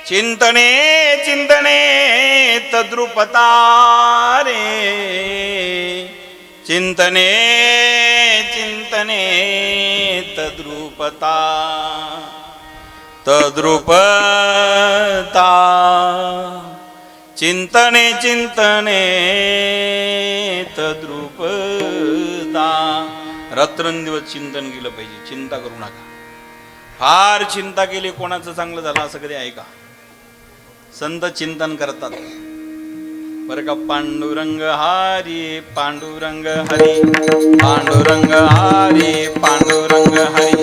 चिंतने चिंतने तद्रुपता रे चिंतने चिंतने तद्रुपता तद्रुपता चिंतने चिंतने तद्रुपता. रात्रंदिवस चिंतन केलं पाहिजे, चिंता करू नका. फार चिंता केली कोणाचं चांगलं झालं असं कधी आहे का? संत चिंतन करतात बरं का. पांडुरंग हरी पांडुरंग हरी पांडुरंग हरी पांडुरंग हरी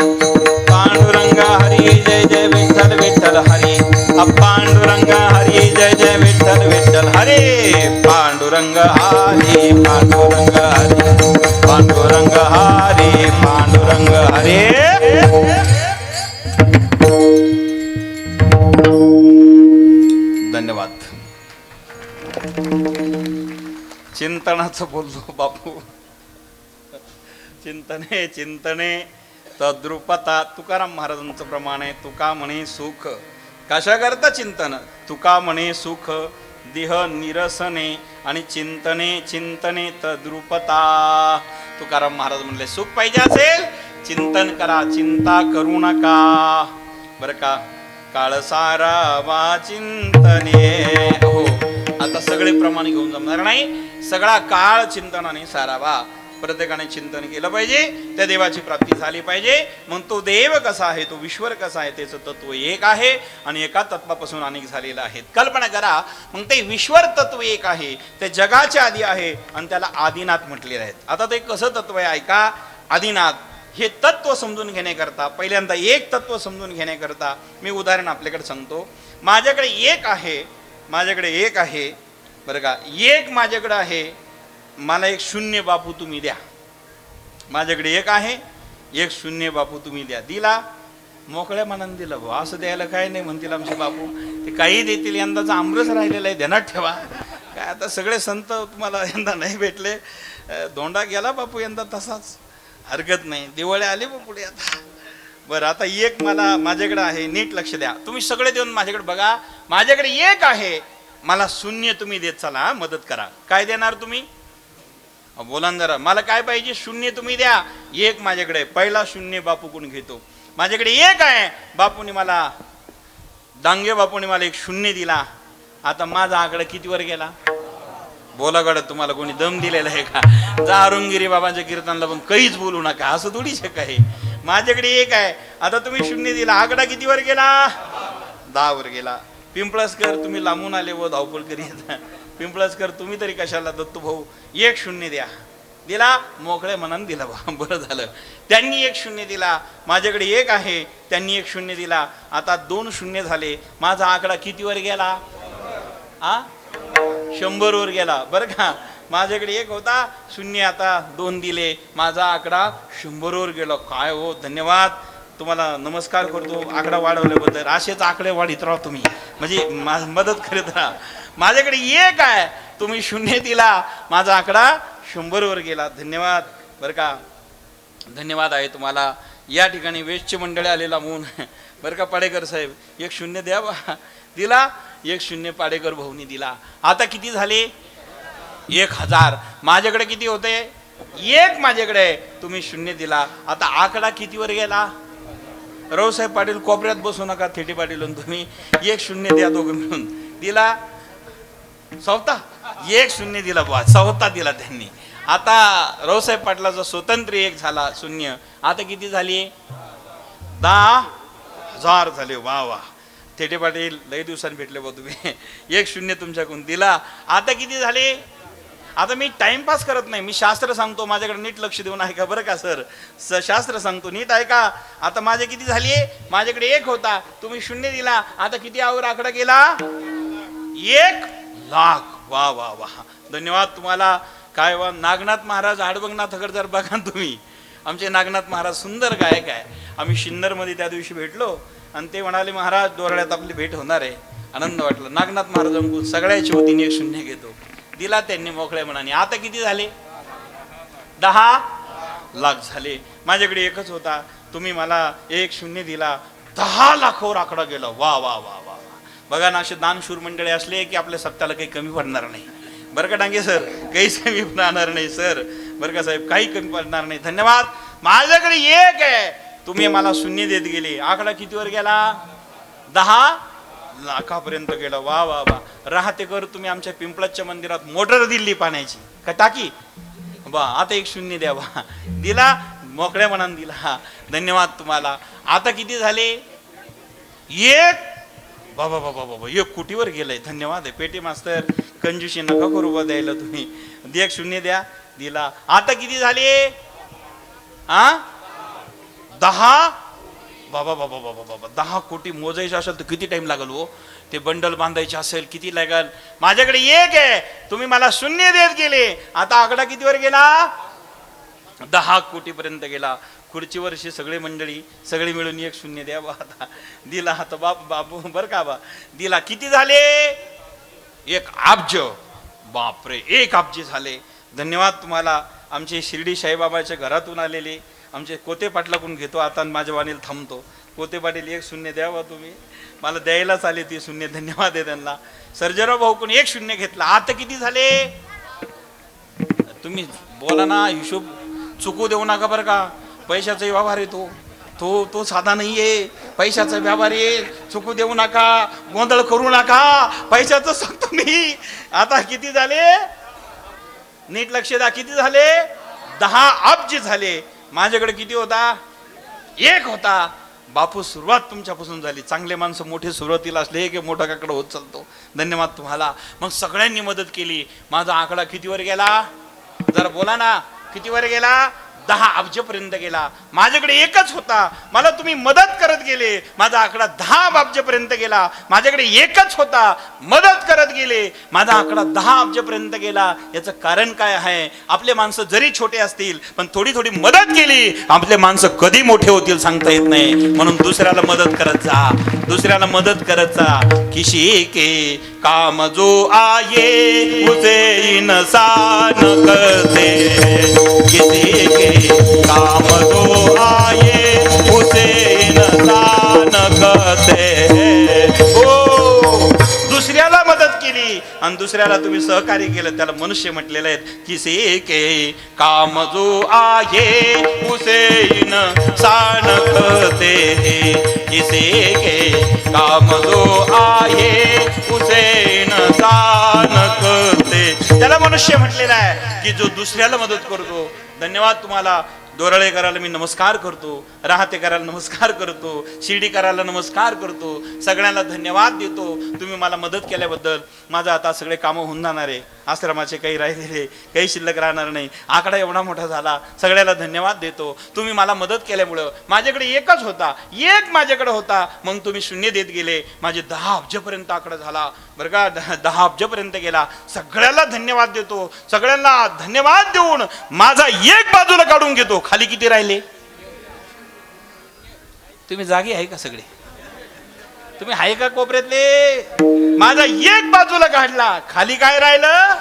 पांडुरंग हरी जय जय विठ्ठल विठ्ठल हरी. पांडुरंग हरी जय जय विठ्ठल विठ्ठल हरी. पांडुरंग हरी पांडुरंग हरी पांडुरंग हरी पांडुरंग हरी. धन्यवाद. चिंतनाचं बोललो बापू. चिंतने चिंतने तद्रुपता. तुकाराम महाराजांचं प्रमाण आहे. तुका म्हणे सुख. कशा करता चिंतन? तुका म्हणे सुख देह निरसने आणि चिंतने चिंतने तद्रुपता. तुकाराम महाराज म्हणले सुख पाहिजे असेल चिंतन करा, चिंता करू नका बरं का. काळसारा वा चिंतने. हो आता सगळे प्रमाण घेऊन जमणार नाही. सगळा काळ चिंतनाने सारावा. प्रत्येकाने चिंतन केलं पाहिजे, त्या देवाची प्राप्ती झाली पाहिजे. मग तो देव कसा आहे, तो ईश्वर कसा आहे, त्याचं तत्व एक आहे आणि एका तत्वापासून अनेक झालेलं आहेत. कल्पना करा मग ते ईश्वर तत्व एक आहे, ते जगाच्या आधी आहे आणि त्याला आदिनाथ म्हटलेलं आहे. आता ते कसं तत्व आहे ऐका. आदिनाथ हे तत्व समजून घेण्याकरता, पहिल्यांदा एक तत्व समजून घेण्याकरता मी उदाहरण आपल्याकडे सांगतो. माझ्याकडे एक आहे, माझ्याकडे एक आहे बरं का. एक माझ्याकडे आहे, मला एक शून्य बापू तुम्ही द्या. माझ्याकडे एक आहे, एक शून्य बापू तुम्ही द्या. दिला, मोकळ्या मनाने दिलं. भाऊ असं द्यायला काय नाही म्हणतील आमचे बापू, ते काही देतील. यंदाचा आमरस राहिलेला आहे, ध्यानात ठेवा. काय आता सगळे संत तुम्हाला यंदा नाही भेटले. धोंडा गेला बापू यंदा तसाच, हरकत नाही. दिवाळी आली बा पुढे आता. बरं आता एक मला माझ्याकडे आहे, नीट लक्ष द्या तुम्ही सगळे देऊन माझ्याकडे बघा. माझ्याकडे एक आहे, मला शून्य तुम्ही देत चला, मदत करा. काय देणार तुम्ही? बोला जरा. मला काय पाहिजे? शून्य तुम्ही द्या. एक माझ्याकडे, पहिला शून्य बापूकडून घेतो. माझ्याकडे एक आहे, बापूने मला, डांगे बापूने मला एक शून्य दिला. आता माझा आकडा कितीवर गेला? बोला गड, तुम्हाला कोणी दम दिलेला आहे का? जा अरुणगिरी बाबांच्या कीर्तनला पण काहीच बोलू नका, असं थोडी शक आहे. माझ्याकडे एक आहे, आता तुम्ही शून्य दिला, आकडा कितीवर गेला? 10 वर गेला. पिंपळसकर तुम्ही लांबून आले व धावपळ करीत. पिंपळसकर तुम्ही तरी कशाला दत्तू भाऊ एक शून्य द्या. दिला, मोकळ्या मनानं दिला बा. बरं झालं. त्यांनी एक शून्य दिला. माझ्याकडे एक आहे, त्यांनी एक शून्य दिला. आता 2 शून्य झाले. माझा आकडा कितीवर गेला? 100 वर गेला बरं का. माझ्याकडे एक होता, शून्य आता 2 दिले, माझा आकडा 100 वर गेला. काय हो, धन्यवाद, तुम्हाला नमस्कार करतो आकडा वाढवल्याबद्दल. असेच आकडे वाढीत राहा तुम्ही, म्हणजे मदत करत राहा. माझ्याकडे एक आहे, तुम्ही शून्य दिला, माझा आकडा 100 वर गेला. धन्यवाद बरं का, धन्यवाद आहे तुम्हाला. या ठिकाणी वेशचे मंडळी आलेला म्हणून बरं का. पाडेकर साहेब एक शून्य द्या बा. दिला, एक शून्य पाडेकर भाऊनी दिला. आता किती झाले? 1000. माझ्याकडे किती होते? एक माझ्याकडे, तुम्ही शून्य दिला. आता आकडा कितीवर गेला? रावसाहेब पाटील कोपऱ्यात बसू नका, थेटे पाटील तुम्ही एक शून्य द्या, दोघं मिळून. दिला, 14. एक शून्य दिला बुवा, 14 दिला त्यांनी. आता रावसाहेब पाटलाचा स्वतंत्र एक झाला शून्य. आता किती झाली? 10,000 झाले. वा वा, थेटे पाटील लई दिवसांनी भेटले बा तुम्ही. एक शून्य तुमच्याकडून दिला. आता किती झाले? आता मी टाइमपास करत नाही, मी शास्त्र सांगतो. माझ्याकडे नीट लक्ष देऊन ऐका बरं का सर. शास्त्र सांगतो, नीट ऐका. आता माझे किती झाले? माझ्याकडे एक होता, तुम्ही शून्य दिला. आता किती आवर आकडा गेला? 1,00,000. वा वा वा, धन्यवाद तुम्हाला. काय वा, नागनाथ महाराज आडबंगनाथकडे जर बघा तुम्ही, आमचे नागनाथ महाराज सुंदर गायक आहे. आम्ही शिन्नरमध्ये त्या दिवशी भेटलो आणि ते म्हणाले महाराज दोरड्यात आपली भेट होणार आहे. आनंद वाटला. नागनाथ महाराजांकडून सगळ्याच्या वतीने एक शून्य घेतो. दिला त्यांनी मोकळ्या मनाने. आता किती झाले? 10,00,000 झाले. माझ्याकडे एकच होता, तुम्ही मला एक शून्य दिला, 10,00,000वर आकडा गेला. वा वा वा वा. बघा ना, असे दानशूर मंडळी असले की आपल्या सत्याला काही कमी पडणार नाही बरं का. डांगे सर काहीच कमी पडणार नाही सर बरं का साहेब, काही कमी पडणार नाही. धन्यवाद. माझ्याकडे एक आहे, तुम्ही मला शून्य देत गेले. आकडा कितीवर गेला? 10 लाखापर्यंत गेलं. वा वा वा. राहते कर तुम्ही आमच्या पिंपळाच्या मंदिरात मोटर दिली पाण्याची का टाकी बा. आता एक शून्य द्या बा. दिला मोकळ्या मनाने दिला. धन्यवाद तुम्हाला. आता किती झाले? एक बाबा बाबा बाबा 1 कोटीवर गेलंय. धन्यवाद आहे पेटी मास्तर. कंजूशी नका करू बा द्यायला तुम्ही. एक शून्य द्या. दिला. आता किती झाले? 10 बाबा बाबा बाबा बाबा 10 कोटी मोजायचे असेल तर किती टाइम लागल हो. ते बंडल बांधायचे असेल किती लागल. माझ्याकडे एक आहे तुम्ही मला शून्य देत गेले. आता आकडा कितीवर गेला? 10 कोटीपर्यंत गेला. खुर्चीवरशी सगळे मंडळी सगळे मिळून एक शून्य द्या बा. आता दिला. आता बाबू बर का बा. दिला. किती झाले? 1 अब्ज. बापरे 1 अब्ज झाले. धन्यवाद तुम्हाला. आमचे शिर्डी साईबाबाच्या घरातून आलेले आमचे कोते पाटलाकडून घेतो आता माझ्या वाणीला थांबतो. कोते पाटील 1 शून्य द्यावा तुम्ही मला द्यायलाच आले ते शून्य. धन्यवाद आहे त्यांना. सर्जेराव भाऊकडून 1 शून्य घेतला. आता किती झाले? तुम्ही बोला ना. हिशोब चुकू देऊ नका बरं का. पैशाचा व्यवहार आहे तो साधा नाहीये. पैशाचा व्यवहार आहे. चुकू देऊ नका. गोंधळ करू नका. पैशाचं सांगतो मी. आता किती झाले? नीट लक्ष द्या. किती झाले? 10 अब्ज झाले. माझ्याकडे किती होता? 1 होता. बापू सुरुवात तुमच्यापासून झाली. चांगले माणसं मोठे सुरुवातीला असले की मोठा आकडा होत चालतो. धन्यवाद तुम्हाला. मग सगळ्यांनी मदत केली. माझा आकडा कितीवर गेला? जरा बोला ना. कितीवर गेला? 10 अब्जपर्यंत गेला. माझ्याकडे 1च होता. मला तुम्ही मदत करत गेले. माझा आकडा 10 अब्जपर्यंत गेला. माझ्याकडे 1च होता. मदत करत गेले. माझा आकडा 10 अब्जपर्यंत गेला. याचं कारण काय आहे? आपले माणसं जरी छोटे असतील पण थोडी थोडी मदत केली आपले माणसं कधी मोठे होतील सांगता येत नाही. म्हणून दुसऱ्याला मदत करत जा. दुसऱ्याला मदत करत जा. किसी के काम जो आये उसे इंसान करते. किसी के काम जो आये उसे इंसान करते. ओ दुसऱ्याला मदत केली आणि दुसऱ्याला तुम्ही सहकार्य केलं त्याला मनुष्य म्हटलेलं आहे. किसी के काम जो आये उसे इंसान करते. किसी के काम जो आये उसे इंसान करते. त्याला मनुष्य म्हटलेला आहे की जो दुसऱ्याला मदत करतो. धन्यवाद तुम्हाला. दोरळेकराला मी नमस्कार करतो. राहतेकराला नमस्कार करतो. शिर्डीकराला नमस्कार करतो. सगळ्यांना धन्यवाद देतो. तुम्ही मला मदत केल्याबद्दल. माझं आता सगळे कामं होऊन जाणार आहे. आश्रमाचे काही राहिलेले काही शिल्लक राहणार नाही. आकडा एवढा मोठा झाला. सगळ्याला धन्यवाद देतो. तुम्ही मला मदत केल्यामुळं. माझ्याकडे 1च होता. 1 माझ्याकडे होता. मग तुम्ही शून्य देत गेले. माझे 10 अब्जपर्यंत आकडा झाला बरं का. 10 अब्जपर्यंत गेला. सगळ्याला धन्यवाद देतो. सगळ्यांना धन्यवाद देऊन माझा 1 बाजूला काढून घेतो. खाली किती राहिले? तुम्ही जागी आहे का सगळे? तुम्ही आहे का कोपऱ्यातले? माझा 1 बाजूला काढला. खाली काय राहिलं?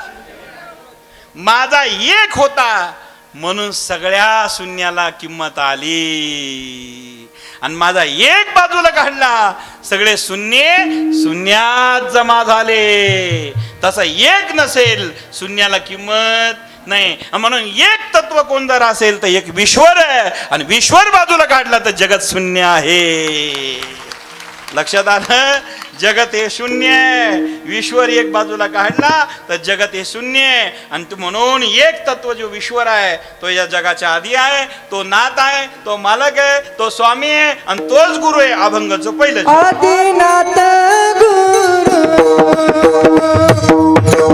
माझा 1 होता म्हणून सगळ्या शून्याला किंमत आली. आणि माझा 1 बाजूला काढला. सगळे शून्यात जमा झाले. तसा 1 नसेल शून्याला किंमत नाही. म्हणून 1 तत्व कोण जर असेल तर 1 विश्वर आहे. आणि विश्वर बाजूला काढला तर जगत शून्य आहे. लक्षात आलं? जगत हे शून्य आहे. विश्वर 1 बाजूला काढला तर जगत हे शून्य आहे. आणि म्हणून 1 तत्व जो विश्वर आहे तो या जगाच्या आधी आहे. तो नाथ आहे. तो मालक आहे. तो स्वामी आहे. आणि तोच गुरु आहे. अभंगाचं पहिलं आदिनाथ गुरु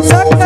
सकल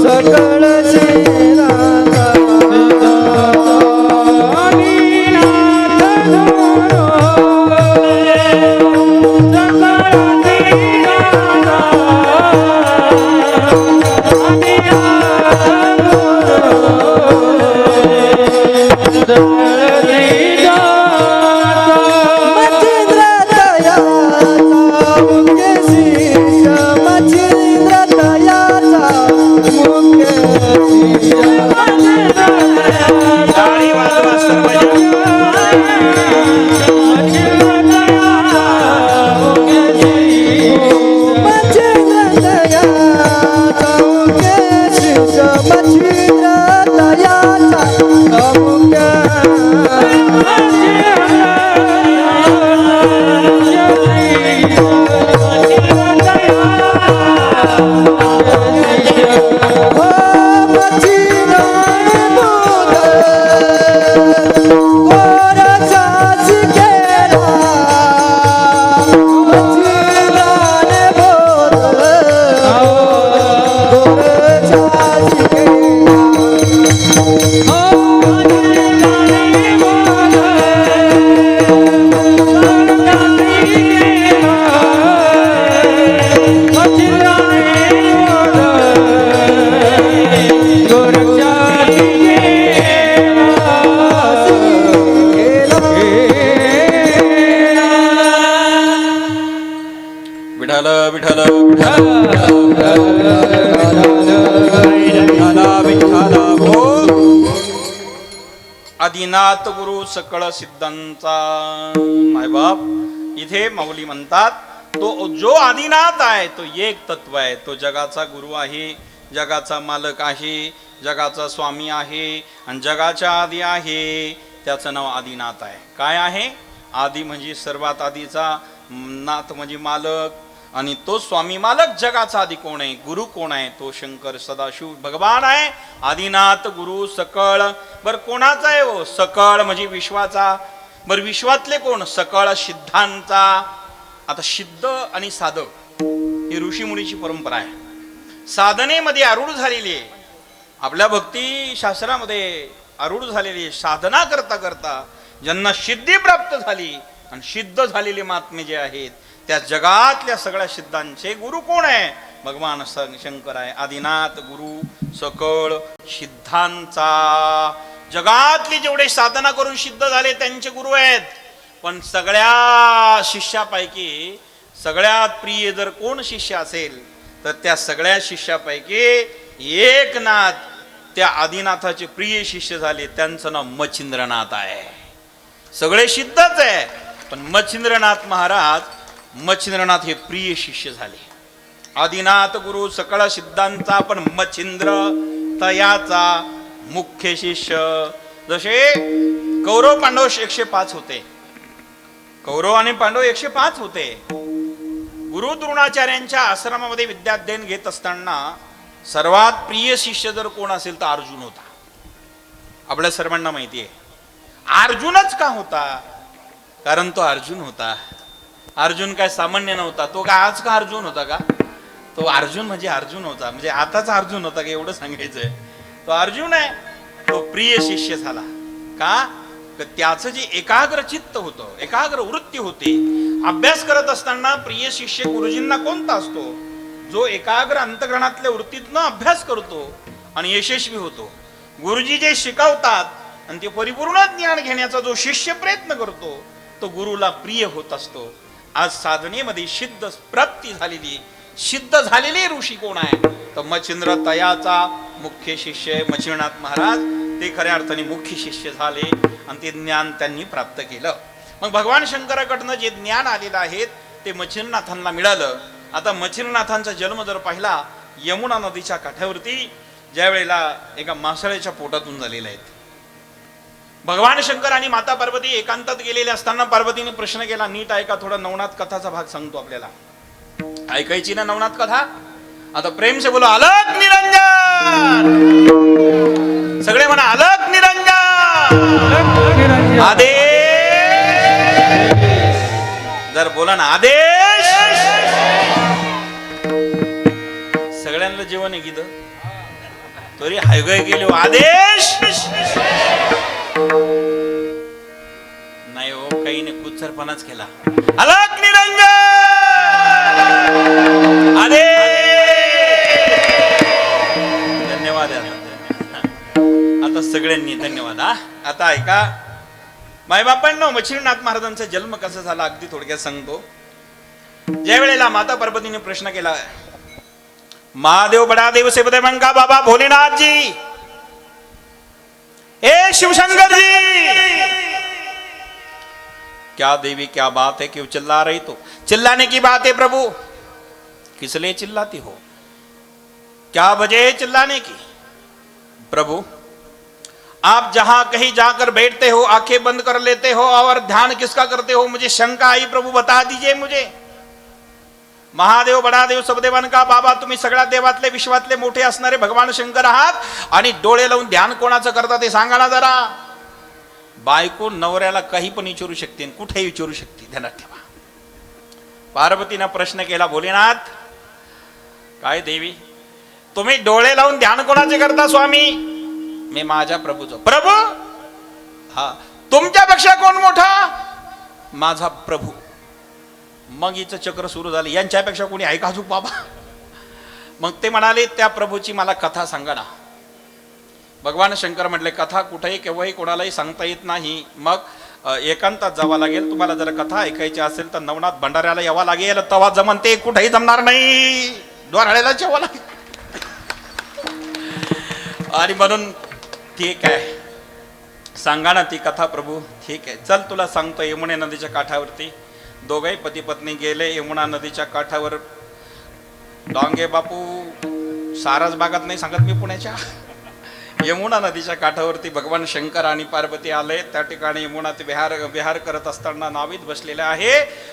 सकल टाळी वाजवा सर्वजण. मच्छिंद्र दयाचा मुख्य शिष्य मच्छिंद्र दयाचा मुख्य विठ्ठल विठ्ठल विठ्ठल बोल. आदिनाथ गुरु सकळ सिद्धांचा मायबाप. इथे माऊली म्हणतात तो जो आदिनाथ आहे तो एक तत्व आहे. तो जगाचा गुरु आहे, जगाचा मालक आहे, जगाचा स्वामी आहे आणि जगाच्या आदी आहे. त्याचं नाव आदिनाथ आहे. काय आहे? आदी म्हणजे सर्वात आधीचा, नाथ म्हणजे मालक, आणि तो स्वामी मालक जगाचा आधी कोण आहे? गुरु कोण आहे? तो शंकर सदाशिव भगवान आहे. आदिनाथ गुरु सकळ. बर कोणाचा आहे हो? सकळ म्हणजे विश्वाचा. बर विश्वातले कोण? सकळ सिद्धांचा. आता सिद्ध आणि साधक ही ऋषीमुनीची परंपरा आहे. साधनेमध्ये आरूढ झालेली आहे, आपल्या भक्ती शास्त्रामध्ये आरूढ झालेली साधना करता करता ज्यांना सिद्धी प्राप्त झाली आणि सिद्ध झालेले महात्मे जे आहेत त्या जगातल्या सगळ्या सिद्धांचे गुरु कोण आहे? भगवान शंकर आहे. आदिनाथ गुरु सकळ सिद्धांचा. जगातली जेवढे साधना करून सिद्ध झाले त्यांचे गुरु आहेत. पण सगळ्या शिष्यापैकी सगळ्यात प्रिय जर कोण शिष्य असेल तर त्या सगळ्या शिष्यापैकी एक नाथ त्या आदिनाथाचे प्रिय शिष्य झाले, त्यांचं नाव मच्छिंद्रनाथ आहे. सगळे सिद्धच आहे पण मच्छिंद्रनाथ महाराज, मच्छिंद्रनाथ हे प्रिय शिष्य झाले. आदिनाथ गुरु सकळ सिद्धांचा पण मच्छिंद्र तयाचा मुख्य शिष्य. जसे कौरव पांडव 105 होते, कौरव आणि पांडव 105 होते. गुरु द्रोणाचार्यांच्या आश्रमामध्ये विद्याध्ययन घेत असताना सर्वात प्रिय शिष्य जर कोण असेल तर अर्जुन होता. आपल्या सर्वांना माहिती आहे. अर्जुनच का होता? कारण तो अर्जुन होता. अर्जुन काय सामान्य नव्हता. तो काय आज का अर्जुन होता का? तो अर्जुन म्हणजे अर्जुन होता, म्हणजे आताच अर्जुन होता का एवढं सांगायचंय. तो अर्जुन आहे. तो प्रिय शिष्य झाला का? त्याचं जे एकाग्र चित्त होतं, एकाग्र वृत्ती होती. अभ्यास करत असताना प्रिय शिष्य गुरुजींना कोणता असतो? जो एकाग्र अंतःकरणातल्या वृत्तीतनं अभ्यास करतो आणि यशस्वी होतो. गुरुजी जे शिकवतात आणि ते परिपूर्ण ज्ञान घेण्याचा जो शिष्य प्रयत्न करतो तो गुरुला प्रिय होत असतो. आज साधनेमध्ये सिद्ध प्राप्ती झालेली, सिद्ध झालेले ऋषी कोण आहे? तर मच्छिंद्र तयाचा मुख्य शिष्य मच्छिंद्रनाथ महाराज. ते खऱ्या अर्थाने मुख्य शिष्य झाले आणि ते ज्ञान त्यांनी प्राप्त केलं. मग भगवान शंकराकडनं जे ज्ञान आलेलं आहे ते मच्छिंद्रनाथांना मिळालं. आता मच्छिंद्रनाथांचा जन्म जर पाहिला यमुना नदीच्या काठावरती, ज्या वेळेला एका मासळ्याच्या पोटातून झालेला आहे. भगवान शंकर आणि माता पार्वती एकांतात गेलेले असताना पार्वतीने प्रश्न केला. नीट ऐका, थोडा नवनाथ कथाचा भाग सांगतो आपल्याला. ऐकायची ना नवनाथ कथा? आता प्रेम से बोलो अलग निरंजन. सगळे म्हणा अलग निरंजन. आदेश. जर बोला ना आदेश. सगळ्यांना जेवण आहे गीत तरी हायगय गेले आदेश नाही हो. काही नाही, कुचरपणाच केला. अलग निरंजन आदेश. धन्यवाद. आता सगळ्यांनी धन्यवाद. आता ऐका मायबापांनो, मच्छिंद्रनाथ महाराजांचा जन्म कसा झाला अगदी थोडक्यात सांगतो. ज्या वेळेला माता पार्वतीने प्रश्न केला, महादेव बडा देव से बड़े मंगा बाबा भोलेनाथ जी ए शिवशंकर जी, क्या देवी क्या बात है, क्यों चिल्ला रही? तो चिल्लाने की बात है प्रभु, किस लिए चिल्लाती हो? क्या वजह है चिल्लाने की? प्रभु, आप जहां कहीं जाकर बैठते हो, आंखें बंद कर लेते हो और ध्यान किसका करते हो? मुझे शंका आई प्रभु, बता दीजिए मुझे। महादेव, बडादेव, सबदेवांका बाबा, तुम्ही सगळ्या देवातले विश्वातले मोठे असणारे भगवान शंकर आहात आणि डोळे लावून ध्यान कोणाचं करता ते सांगा ना जरा. बायको नवऱ्याला काही पण विचारू शकते, कुठेही विचारू शकते, ध्यानात ठेवा. पार्वतीनं प्रश्न केला, भोलेनाथ काय देवी, तुम्ही डोळे लावून ध्यान कोणाचे करता स्वामी? मी माझ्या प्रभूचं. प्रभू? हा. तुमच्यापेक्षा कोण मोठा? माझा प्रभू. मग हिचं चक्र सुरू झालं, यांच्यापेक्षा कोणी आहे का बाबा? मग ते म्हणाले, त्या प्रभूची मला कथा सांगा ना. भगवान शंकर म्हटले, कथा कुठेही केव्हाही कोणालाही सांगता येत नाही, मग एकांतात जावं लागेल. तुम्हाला जर कथा ऐकायची असेल तर नवनाथ भंडाऱ्याला यावं लागेल, तवा जमन. ते कुठेही जमणार नाही, द्वाराळ्याला जेवावं लागेल. आणि म्हणून ठीक आहे, सांगा ना ती कथा प्रभू. ठीक आहे, चल तुला सांगतो. यमुना नदीच्या काठावरती दोघे पती पत्नी गेले. यमुना नदीच्या काठावर, डांगे बापू सारस बागात नाही सांगत मी, पुण्याच्या यमुना नदीच्या काठावरती भगवान शंकर आणि पार्वती आले. त्या ठिकाणी यमुनात विहार करत असताना नावीत बसलेले आहे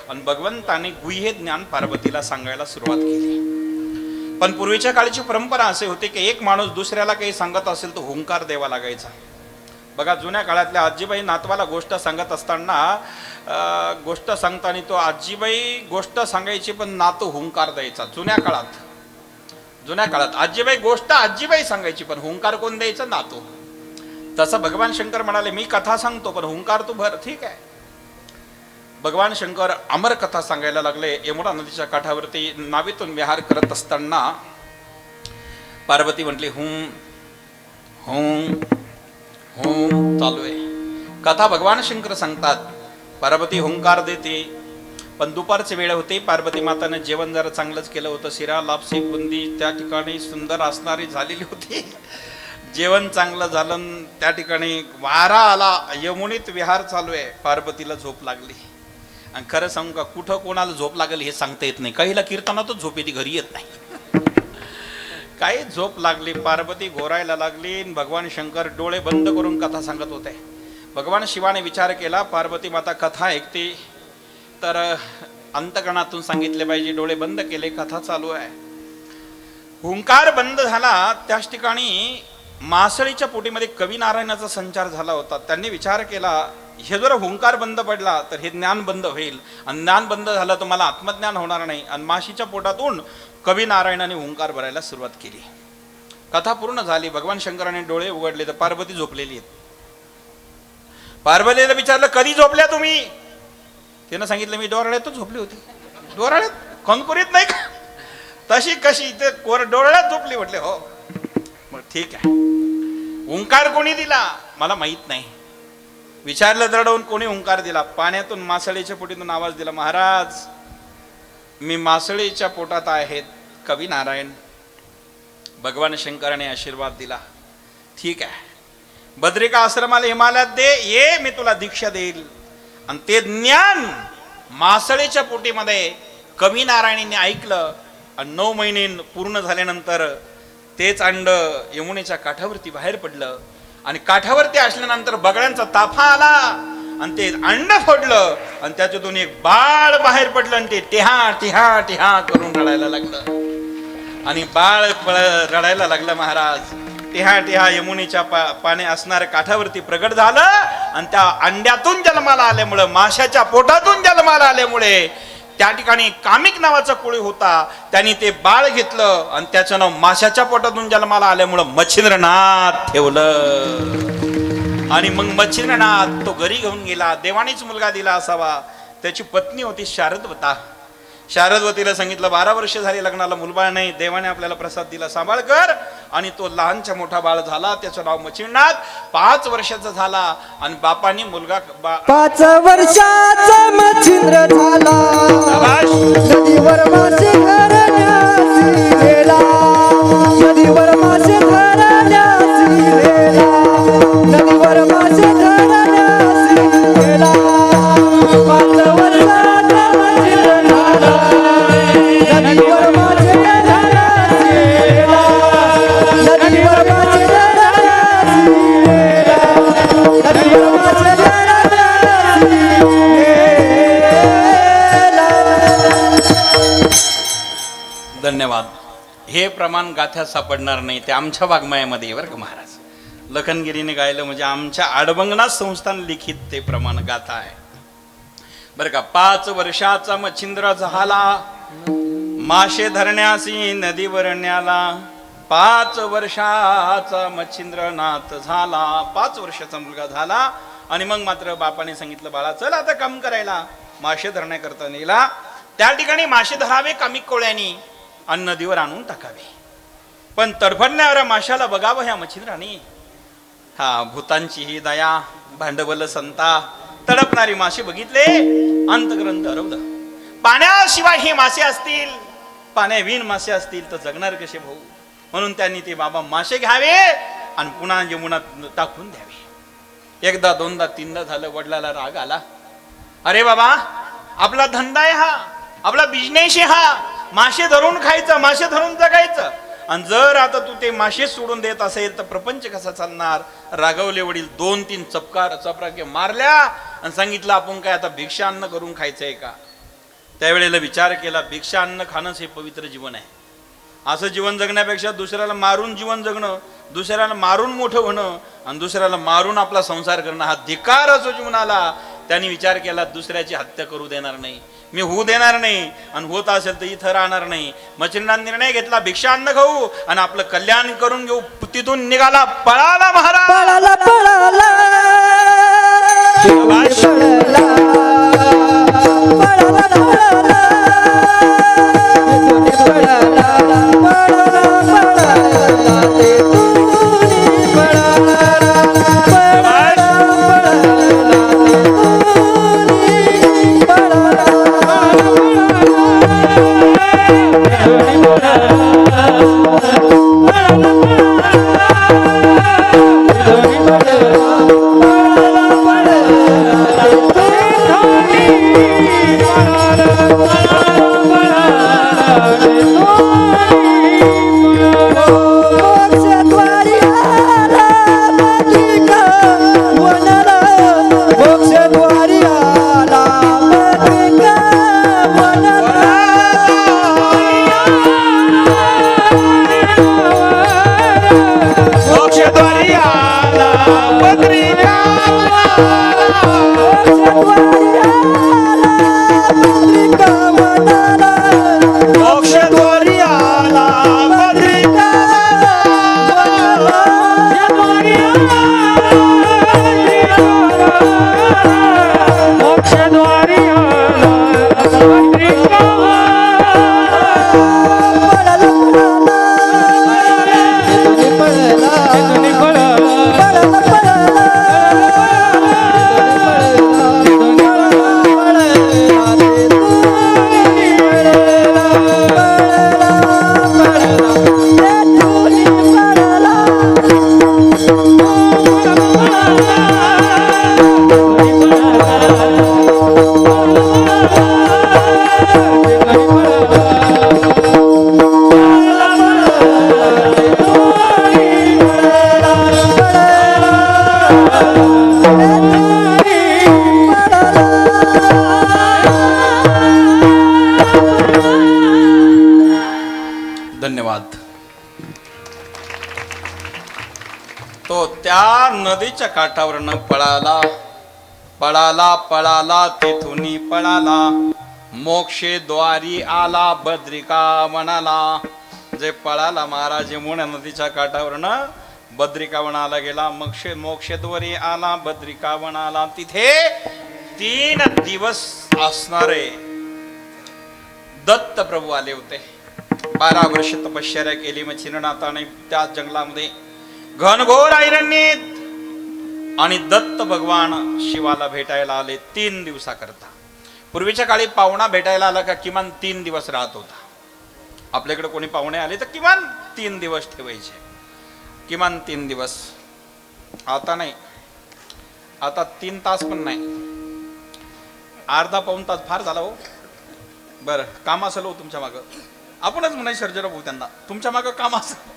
आणि भगवंताने गुह्य ज्ञान पार्वतीला सांगायला सुरुवात केली. पण पूर्वीच्या काळची परंपरा असे होते की एक माणूस दुसऱ्याला काही सांगत असेल तर हुंकार द्यावा लागायचा. बघा, जुन्या काळातल्या आजीबाई नातवाला गोष्ट सांगत असताना गोष्ट सांगताना तो आजीबाई गोष्ट सांगायची, पण नातू हुंकार द्यायचा. जुन्या काळात आजीबाई गोष्ट आजीबाई सांगायची, पण हुंकार कोण द्यायचं? नातू. तसं भगवान शंकर म्हणाले, मी कथा सांगतो पण हुंकार तू भर. ठीक आहे. भगवान शंकर अमर कथा सांगायला लागले. यमुना नदीच्या काठावरती नावीतून विहार करत असताना पार्वती म्हटली, हुं हुं हुं चालू आहे. कथा भगवान शंकर सांगतात, पार्वती हुंकार देते. पण दुपारची वेळ होती. पार्वती माताने जेवण जरा चांगलंच केलं होतं. शिरा, लापसी, बुंदी त्या ठिकाणी सुंदर असणारी झालेली होती. जेवण चांगलं झालं. त्या ठिकाणी वारा आला, यमुनीत विहार चालू आहे. पार्वतीला झोप लागली. आणि खरं सांगू का, कुठं कोणाला झोप लागेल हे सांगता येत नाही. काहीला कीर्तनातच झोप येते, घरी येत नाही. काही झोप लागली. पार्वती घोरायला लागली. भगवान शंकर डोळे बंद करून कथा सांगत होते. भगवान शिवाने विचार केला, पार्वती माता कथा ऐकते तर अंतकणातून सांगितले पाहिजे. डोळे बंद केले, कथा चालू आहे. हुंकार बंद झाला. त्याच ठिकाणी मासळीच्या पोटीमध्ये कवी नारायणाचा संचार झाला होता. त्यांनी विचार केला, हे जर हुंकार बंद पडला तर हे ज्ञान बंद होईल, आणि ज्ञान बंद झालं तर मला आत्मज्ञान होणार नाही. आणि माशीच्या पोटातून कवी नारायणाने हुंकार भरायला सुरुवात केली. कथा पूर्ण झाली. भगवान शंकराने डोळे उघडले तर पार्वती झोपलेली आहेत. पार्वतीला विचारलं, कधी झोपल्या तुम्ही? त्यानं सांगितलं, मी डोराळ्यातच झोपली होती. डोराळ्यात? कंकुरीत नाही का? तशी कशी? ते डोराळ्यात झोपली. म्हटले हो. मग ठीक आहे. हुंकार कोणी दिला? मला माहित नाही. विचारलं दरडवून, कोणी हुंकार दिला? पाण्यातून, मासळीच्या पोटीतून आवाज दिला, महाराज मी मासळीच्या पोटात आहेत, कवी नारायण. भगवान शंकराने आशीर्वाद दिला. ठीक आहे, बद्रिका आश्रमाला हिमालयात दे, ये मी तुला दीक्षा देईल. आणि ते ज्ञान मासळीच्या पोटीमध्ये कवी नारायणीने ऐकलं. आणि 9 महिने पूर्ण झाल्यानंतर तेच अंड यमुनेच्या काठावरती बाहेर पडलं. आणि काठावरती असल्यानंतर बगड्यांचा ताफा आला आणि ते अंड फोडलं आणि त्याच्यातून एक बाळ बाहेर पडलं. आणि ते टिहा टिहा टिहा करून रडायला लागलं. आणि बाळ रडायला लागलं. महाराज टिहा टिहा यमुनेच्या पाणी असणाऱ्या काठावरती प्रगट झालं. आणि त्या अंड्यातून जन्माला आल्यामुळं, माशाच्या पोटातून जन्माला आल्यामुळे त्या ठिकाणी कामिक नावाचा कोळी होता. त्यांनी ते बाळ घेतलं आणि त्याचं नाव माशाच्या पोटातून जन्माला आल्यामुळं मच्छिंद्रनाथ ठेवलं. आणि मग मच्छिंद्रनाथ तो घरी घेऊन गेला. देवानीच मुलगा दिला असावा. त्याची पत्नी होती शारदवता. शारदवतीला सांगितलं, 12 वर्ष झाली लग्नाला, मुलबाळ नाही, देवाने आपल्याला प्रसाद दिला, सांभाळ कर. आणि तो लहानचा मोठा बाळ झाला. त्याचं नाव मच्छिंद्रनाथ. 5 वर्षाचा झाला आणि बापाने मुलगा 5 वर्षाचा मच्छिंद्र झाला. नदीवर मासे धरण्यासी गेला. नदीवर मासे धरण्यासी गेला. नदीवर हे प्रमाण गाथ्यात सापडणार नाही, ते आमच्या वाङ्मयामध्ये बरं का महाराज. लखनगिरीने गायलं म्हणजे आमच्या आडबंगनाथ संस्थान लिखित ते प्रमाण गाथा आहे बरं का. 5 वर्षाचा मच्छिंद्र झाला मासे धरण्यासी नदीवर न्याला. 5 वर्षाचा मच्छिंद्रनाथ झाला, 5 वर्षाचा मुलगा झाला. आणि मग मात्र बापाने सांगितलं, बाळा चल आता काम करायला. मासे धरण्याकरता नेला. त्या ठिकाणी मासे धरावे कामिक कोळ्यांनी आणि नदीवर आणून टाकावे. पण तडफडणाऱ्या माशाला बघावं ह्या मच्छिंद्राने. हा भूतांची ही दया, भांडवल संता. तडपणारी मासे बघितले, अंतग्रंथ हरवलं. पाण्याशिवाय हे मासे असतील, पाण्याविण मासे असतील तर जगणार कसे भाऊ. म्हणून त्यांनी ते बाबा मासे घ्यावे आणि पुन्हा यमुनात टाकून द्यावे. एकदा दोनदा तीनदा झालं, वडिलाला राग आला. अरे बाबा आपला धंदा आहे हा, आपला बिझनेस आहे हा, मासे धरून खायचं, मासे धरून जगायचं. आणि जर आता तू ते मासे सोडून देत असेल तर प्रपंच कसा चालणार. रागवले वडील. 2-3 चपराके मारल्या आणि सांगितलं आपण काय आता भिक्षा अन्न करून खायचंय का. त्यावेळेला विचार केला, भिक्षा अन्न खाणंच हे पवित्र जीवन आहे. असं जीवन जगण्यापेक्षा दुसऱ्याला मारून जीवन जगणं, दुसऱ्याला मारून मोठं होणं आणि दुसऱ्याला मारून आपला संसार करणं हा धिक्कार असो जीवनाला. त्यांनी विचार केला, दुसऱ्याची हत्या करू देणार नाही, मी होऊ देणार नाही. आणि होत असेल तर इथं राहणार नाही. मच्छिंद्राने निर्णय घेतला, भिक्षा अन्न खाऊ आणि आपलं कल्याण करून घेऊ. तिथून निघाला, पळाला महाराज. पळाला पळाला शाबाश. पळाला पळाला पळाला पळाला पळाला ते तुम्ही पळाला पळाला तो त्या नदीच्या काठावरनं पळाला पळाला पळाला तेथुनी पळाला. मोक्षे द्वारी आला बद्रिका वनाला. जे पळाला महाराज यमुना नदीच्या काठावरनं बद्रिका वनाला गेला. मोक्षद्वारी आला बद्रिका वनाला. तिथे 3 दिवस असणारे दत्त प्रभू आले होते. 12 वर्ष तपश्चर्या केली मच्छिंद्रनाथाने त्या जंगलामध्ये घनघोर अरण्यात. आणि दत्त भगवान शिवाला भेटायला आले 3 दिवसाकरता. पूर्वीच्या काळी पाहुणा भेटायला आला का किमान 3 दिवस राहत होता. आपल्याकडे कोणी पाहुणे आले तर किमान 3 दिवस ठेवायचे, किमान 3 दिवस. आता नाही, आता 3 तास पण नाही, अर्धा पाऊण तास फार झाला हो. बरं काम असेल हो तुमच्या मागं, आपणच म्हणायचं सर्जरा भाऊ त्यांना, तुमच्या मागं काम असेल,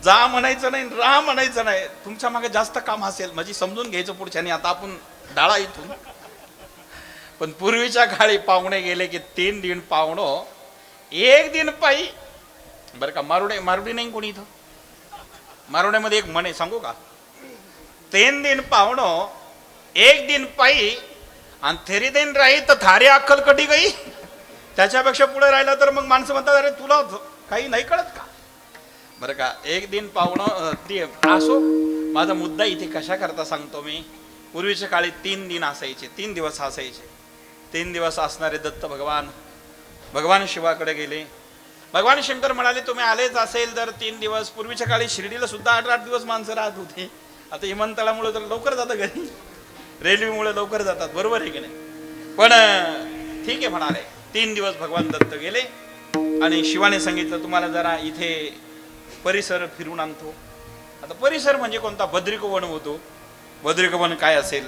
जा म्हणायचं नाही, राहा म्हणायचं नाही, तुमच्या मागे जास्त काम असेल म्हणजे समजून घ्यायचं पुढच्यानी. आता आपण डाळा इथून. पण पूर्वीच्या काळी पाहुणे गेले की 3 दिन पाहुणं, 1 दिन पायी बरं का, मारुडी नाही कोणी इथं? मारुड्यामध्ये एक म्हण आहे, सांगू का? 3 दिन पाहुणो 1 दिन पायी आणि थेरी दिन राही तर थारी अक्कल कटी गई. त्याच्यापेक्षा पुढे राहिला तर मग माणसं म्हणतात, अरे तुला काही नाही कळत का? बरं का, 1 दिन पाहुणं ते असो. माझा मुद्दा इथे कशा करता सांगतो मी. पूर्वीच्या काळी 3 दिन असायचे, 3 दिवस असायचे. 3 दिवस असणारे दत्त भगवान शिवाकडे गेले. भगवान शंकर म्हणाले, तुम्ही आलेच असेल तर 3 दिवस. पूर्वीच्या काळी शिर्डीला सुद्धा 8-8 दिवस माणसं राहत होते. आता विमानतळामुळे तर लवकर जातं घरी, रेल्वेमुळे लवकर जातात, बरोबर आहे की नाही? पण ठीक आहे म्हणाले. 3 दिवस भगवान दत्त गेले आणि शिवाने सांगितलं, तुम्हाला जरा इथे परिसर फिरून आणतो. आता परिसर म्हणजे कोणता? बद्रिकवन होतो. बद्रिकवन काय असेल?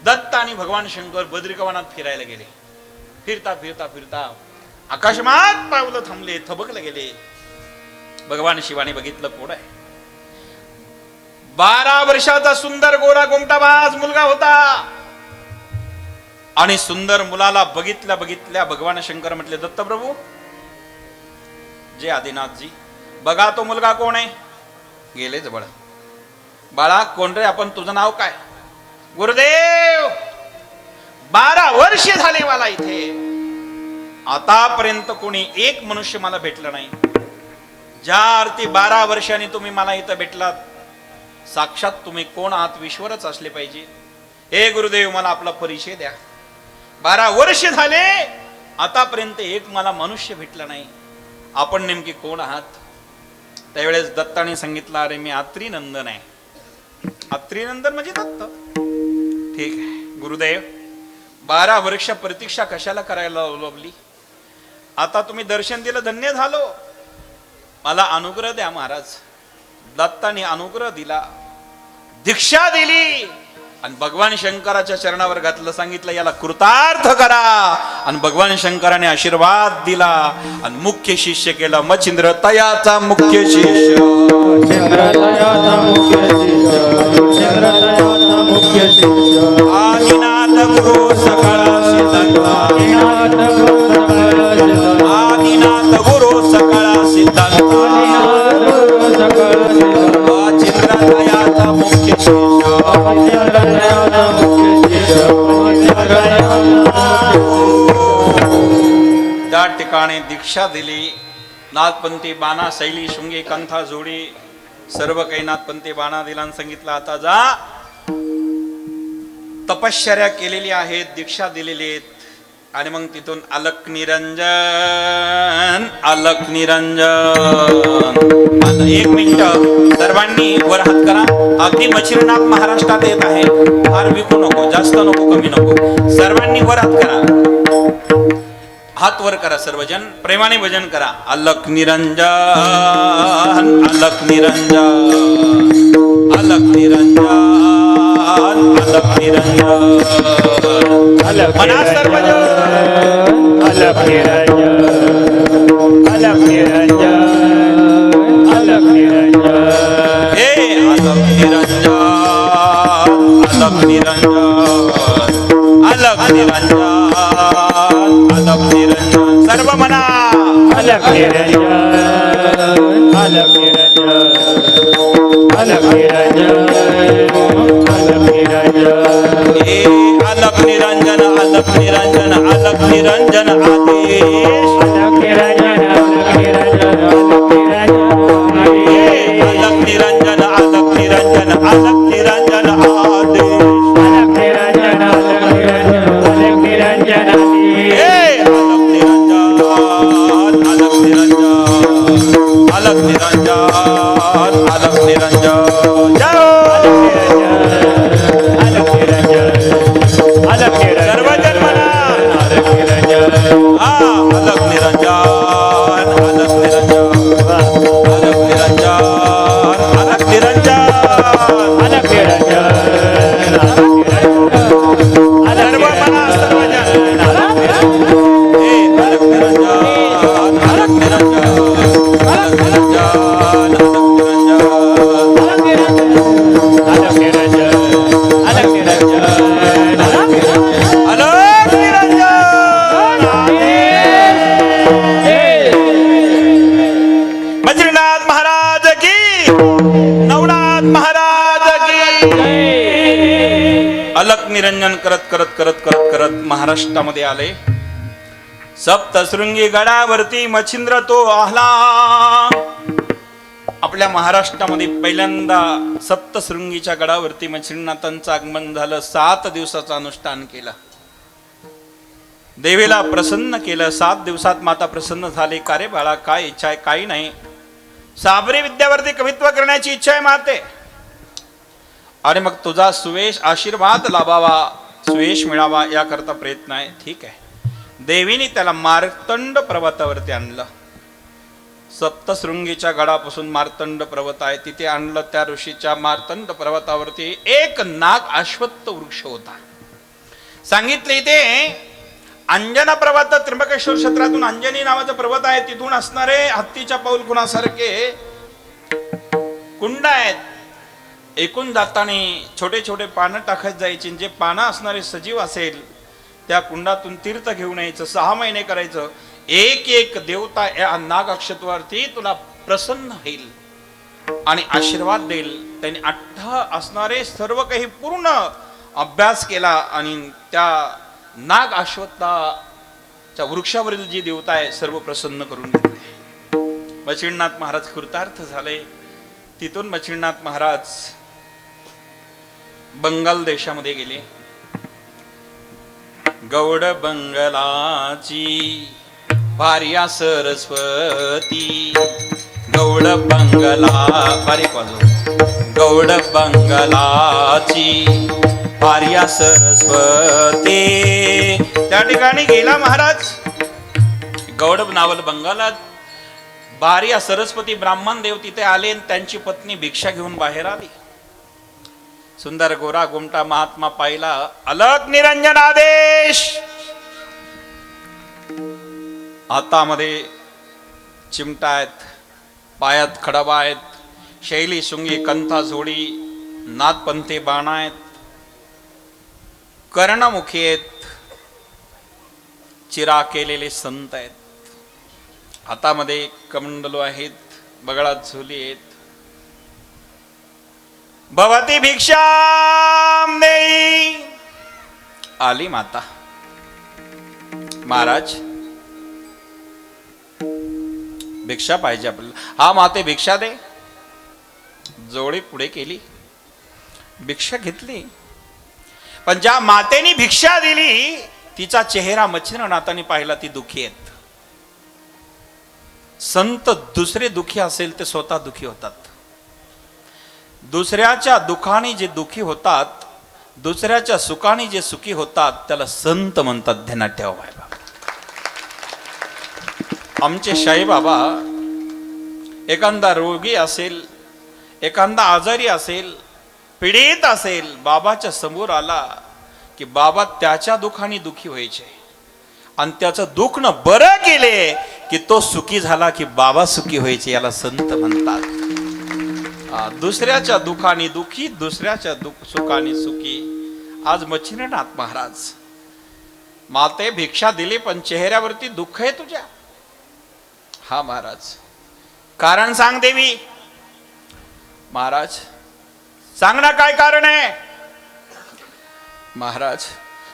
दत्त आणि भगवान शंकर बद्रिकवनात फिरायला गेले. फिरता फिरता फिरता आकाशमात पावलं थांबले, थबकले गेले. भगवान शिवाने बघितलं, कोण आहे? 12 वर्षाचा सुंदर गोरा गोमटाबाज मुलगा होता. आणि सुंदर मुलाला बघितल्या भगवान शंकर म्हटले, दत्तप्रभू, जे आदिनाथजी, बघा तो मुलगा कोण आहे? गेलेच बळ. बाळा कोण रे आपण? तुझं नाव काय? गुरुदेव, 12 वर्षे झाले मला इथे. आतापर्यंत कोणी एक मनुष्य मला भेटलं नाही. ज्या अर्थी 12 वर्षांनी तुम्ही मला इथं भेटलात, साक्षात तुम्ही कोण आहात? विश्वरच असले पाहिजे. हे गुरुदेव, मला आपला परिचय द्या. 12 वर्ष झाले, आतापर्यंत एक मला मनुष्य भेटला नाही. आपण नेमके कोण आहात? त्यावेळेस दत्ताने सांगितलं, अरे मी अत्रिनंदन आहे. अत्रिनंदन म्हणजे दत्त. ठीक आहे गुरुदेव, 12 वर्ष प्रतीक्षा कशाला करायला लावली? आता तुम्ही दर्शन दिलं, धन्य झालो. मला अनुग्रह द्या महाराज. दत्ताने अनुग्रह दिला, दीक्षा दिली आणि भगवान शंकराच्या चरणावर घातलं. सांगितलं, याला कृतार्थ करा. आणि भगवान शंकराने आशीर्वाद दिला आणि मुख्य शिष्य केला. मच्छिंद्र तयाचा मुख्य शिष्य, चंद्रतयाचा मुख्य शिष्य, चंद्रतयाचा मुख्य शिष्य. आदिनाथ गुरु सकळा सिद्धांता, आदिनाथ गुरु सकळ सिद्धांत, आदिनाथ गुरु सकळा सिद्धांता, आदिनाथ गुरु सकळ सिद्धांत. चंद्रतयाचा मुख्य शिष्य, चंद्रतयाचा मुख्य शिष्य, चंद्रतयाचा त्या ठिकाणी दीक्षा दिली. नाथपंथी बाणा शैली शुंगी कंथा जोडी सर्व काही नाथपंथी बाणा दिला आणि सांगितलं, आता जा. तपश्चर्या केलेली आहेत, दीक्षा दिलेली आहेत. आणि मग तिथून अलक निरंजन. एक मिनिट, सर्वांनी वर हात करा. अगदी मच्छिंद्रनाथ महाराष्ट्रात येत आहे. फार विकू नको, जास्त नको, कमी नको. सर्वांनी वर हात करा. हात वर करा, सर्वजन प्रेमाने भजन करा. अलक निरंजन, अलक निरंजन, अलक निरंजन, अलक निरंजन. मना सर्वजन अलक निरंजन, अलक निरंजन, अलक निरंजन. हे अलक निरंजन, अलक निरंजन, अलक निरंजन, अलक निरंजन. सर्व म्हणा, अलक निरंजन, अलक निरंजन, अलक निरंजन, अलक निरंजन. हे अलक निरंजन, अलक निरंजन, अलक निरंजन आदेश. अलक निरंजन, अलक निरंजन, अलक निरंजन. हे अलक निरंजन, अलक निरंजन, अलक निरंजन आदेश. अलक निरंजन, अलक निरंजन, अलक निरंजन. हे अलक निरंजन, अलक निरंजन, अलक निरंजन, अलक निरंजन. जाओ. अलक निरंजन, अलक निरंजन. सर्वजन म्हणा, अलक निरंजन. हा अलक निरंजन, अलक निरंजन, अलक निरंजन, अलक निरंजन. महाराज की अलक निरंजन करत करत करत करत करत महाराष्ट्रामध्ये आले. सप्तशृंगी गडावरती मच्छिंद्र तो आला. आपल्या महाराष्ट्रामध्ये पहिल्यांदा सप्तशृंगीच्या गडावरती मच्छिंद्रनाथांचं आगमन झालं. 7 दिवसाचं अनुष्ठान केलं. देवीला प्रसन्न केलं. 7 दिवसात माता प्रसन्न झाली. का रे बाळा, काय इच्छा आहे? काही नाही, साबरी विद्यावरती कवित्व करण्याची इच्छा आहे माते. आणि मग तुझा सुवेश आशीर्वाद लाभावा, सुवेश मिळावा याकरता प्रयत्न आहे. ठीक आहे. देवीने त्याला मार्तंड पर्वतावरती आणलं. सप्तशृंगीच्या गडापासून मार्तंड पर्वत आहे, तिथे आणलं. त्या ऋषीच्या मार्तंड पर्वतावरती एक नाग अश्वत्थ वृक्ष होता. सांगितले इथे अंजना पर्वत, त्र्यंबकेश्वर क्षेत्रातून अंजनी नावाचा पर्वत आहे, तिथून असणारे हत्तीच्या पाऊल खुणासारखे कुंड आहेत. एकूण जाताना छोटे छोटे पानं टाकत जायची. जे पानं असणारे सजीव असेल त्या कुंडातून तीर्थ घेऊन यायचं. 6 महिने करायचं. एक एक देवता या नाग अक्षत्वावरती तुला प्रसन्न होईल आणि आशीर्वाद देईल. त्यांनी 8 असणारे सर्व काही पूर्ण अभ्यास केला आणि त्या नाग अश्वत्थाच्या वृक्षावरील जी देवता आहे सर्व प्रसन्न करून घेतले. मच्छिंद्रनाथ महाराज कृतार्थ झाले. तिथून मच्छिंद्रनाथ महाराज बंगाल देशामध्ये गेले. गौड बंगलाची भार्या सरस्वती, गौड बंगला बारीक वाजव, गौड बंगलाची भार्या सरस्वती. त्या ठिकाणी गेला महाराज. गौड नावल बंगालात भार्या सरस्वती ब्राह्मण देव तिथे आले. त्यांची पत्नी भिक्षा घेऊन बाहेर आली. सुंदर गोरा गोमटा महात्मा पाहिला. अलक निरंजन आदेश. हातामध्ये चिमटा आहेत, पायात खडबा आहेत, शैली शुंगी कंथा जोडी, नाथपंथी बाण आहेत, कर्णमुखी आहेत, चिरा केलेले संत आहेत. हातामध्ये कमंडलू आहेत, बगळात झोली आहेत. भवती भिक्षाम देई. आली माता. महाराज भिक्षा पाहिजे आपल्याला. हा माते भिक्षा दे. जोडी पुढे केली, भिक्षा घेतली. पण ज्या मातेने भिक्षा दिली तिचा चेहरा मच्छिंद्रनाथांनी पाहिला. ती दुःखी आहेत. संत दुसरे दुःखी असेल ते स्वतः दुःखी होतात. दुसऱ्याच्या दुःखाने जे दुःखी होतात, दुसऱ्याच्या सुखाने जे सुखी होतात त्याला संत म्हणतात. ध्यानात ठेवा बाबा. आमचे शाई बाबा एखादा रोगी असेल, एखादा आजारी असेल, पीडित असेल, बाबाच्या समोर आला की बाबा त्याच्या दुःखाने दुःखी व्हायचे आणि त्याचं दुःख न बरं केले की तो सुखी झाला की बाबा सुखी व्हायचे. याला संत म्हणतात. दुसऱ्याच्या दुःखाने दुःखी, दुसऱ्याच्या सुखाने सुखी. आज मच्छिंद्रनाथ महाराज माते भिक्षा दिली पण चेहऱ्यावरती दुःख आहे तुझ्या. हा महाराज कारण सांग देवी. महाराज सांग ना काय कारण आहे. महाराज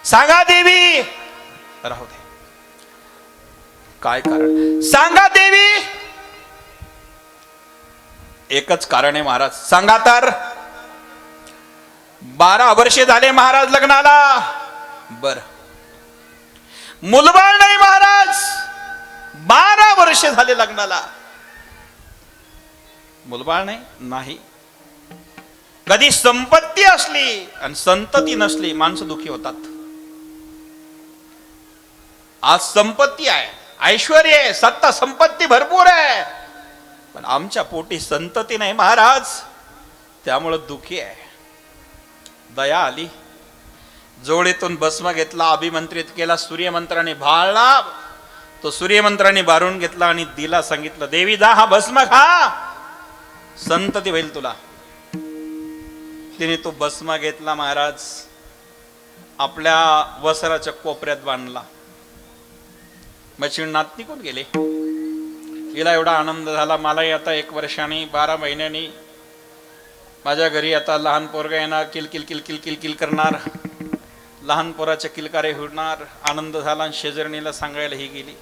सांगा देवी. राहू दे. काय कारण सांगा देवी. एकच कारण आहे महाराज. सांगा तर. 12 वर्षे झाले महाराज लग्नाला. बर. मुलबाळ नाही महाराज. 12 वर्षे झाले लग्नाला. मुलबाळ नाही. कधी संपत्ती असली आणि संतती नसली माणसं दुखी होतात. आज संपत्ती आहे, ऐश्वर्य आहे, सत्ता संपत्ती भरपूर आहे, पण आमच्या पोटी संतती नाही महाराज, त्यामुळे दुखी आहे. दया आली. जोडीतून भस्म घेतला, अभिमंत्रित केला, सूर्यमंत्राने भाळला. तो सूर्यमंत्राने भारून घेतला आणि दिला. सांगितलं देवी जा हा भस्म खा, संतती होईल तुला. तिने तो भस्म घेतला महाराज, आपल्या वस्त्राच्या कोपऱ्यात बांधला. मच्छिंद्रनाथ निघून गेले. हिला एवढा आनंद झाला. मलाही आता 1 वर्षांनी 12 महिन्यांनी माझ्या घरी आता लहान पोरगा येणार, किलकिल किलकिल किलकिल करणार, लहान पोराच्या किलकारे होणार. आनंद झाला आणि शेजारणीला सांगायला ही गेली.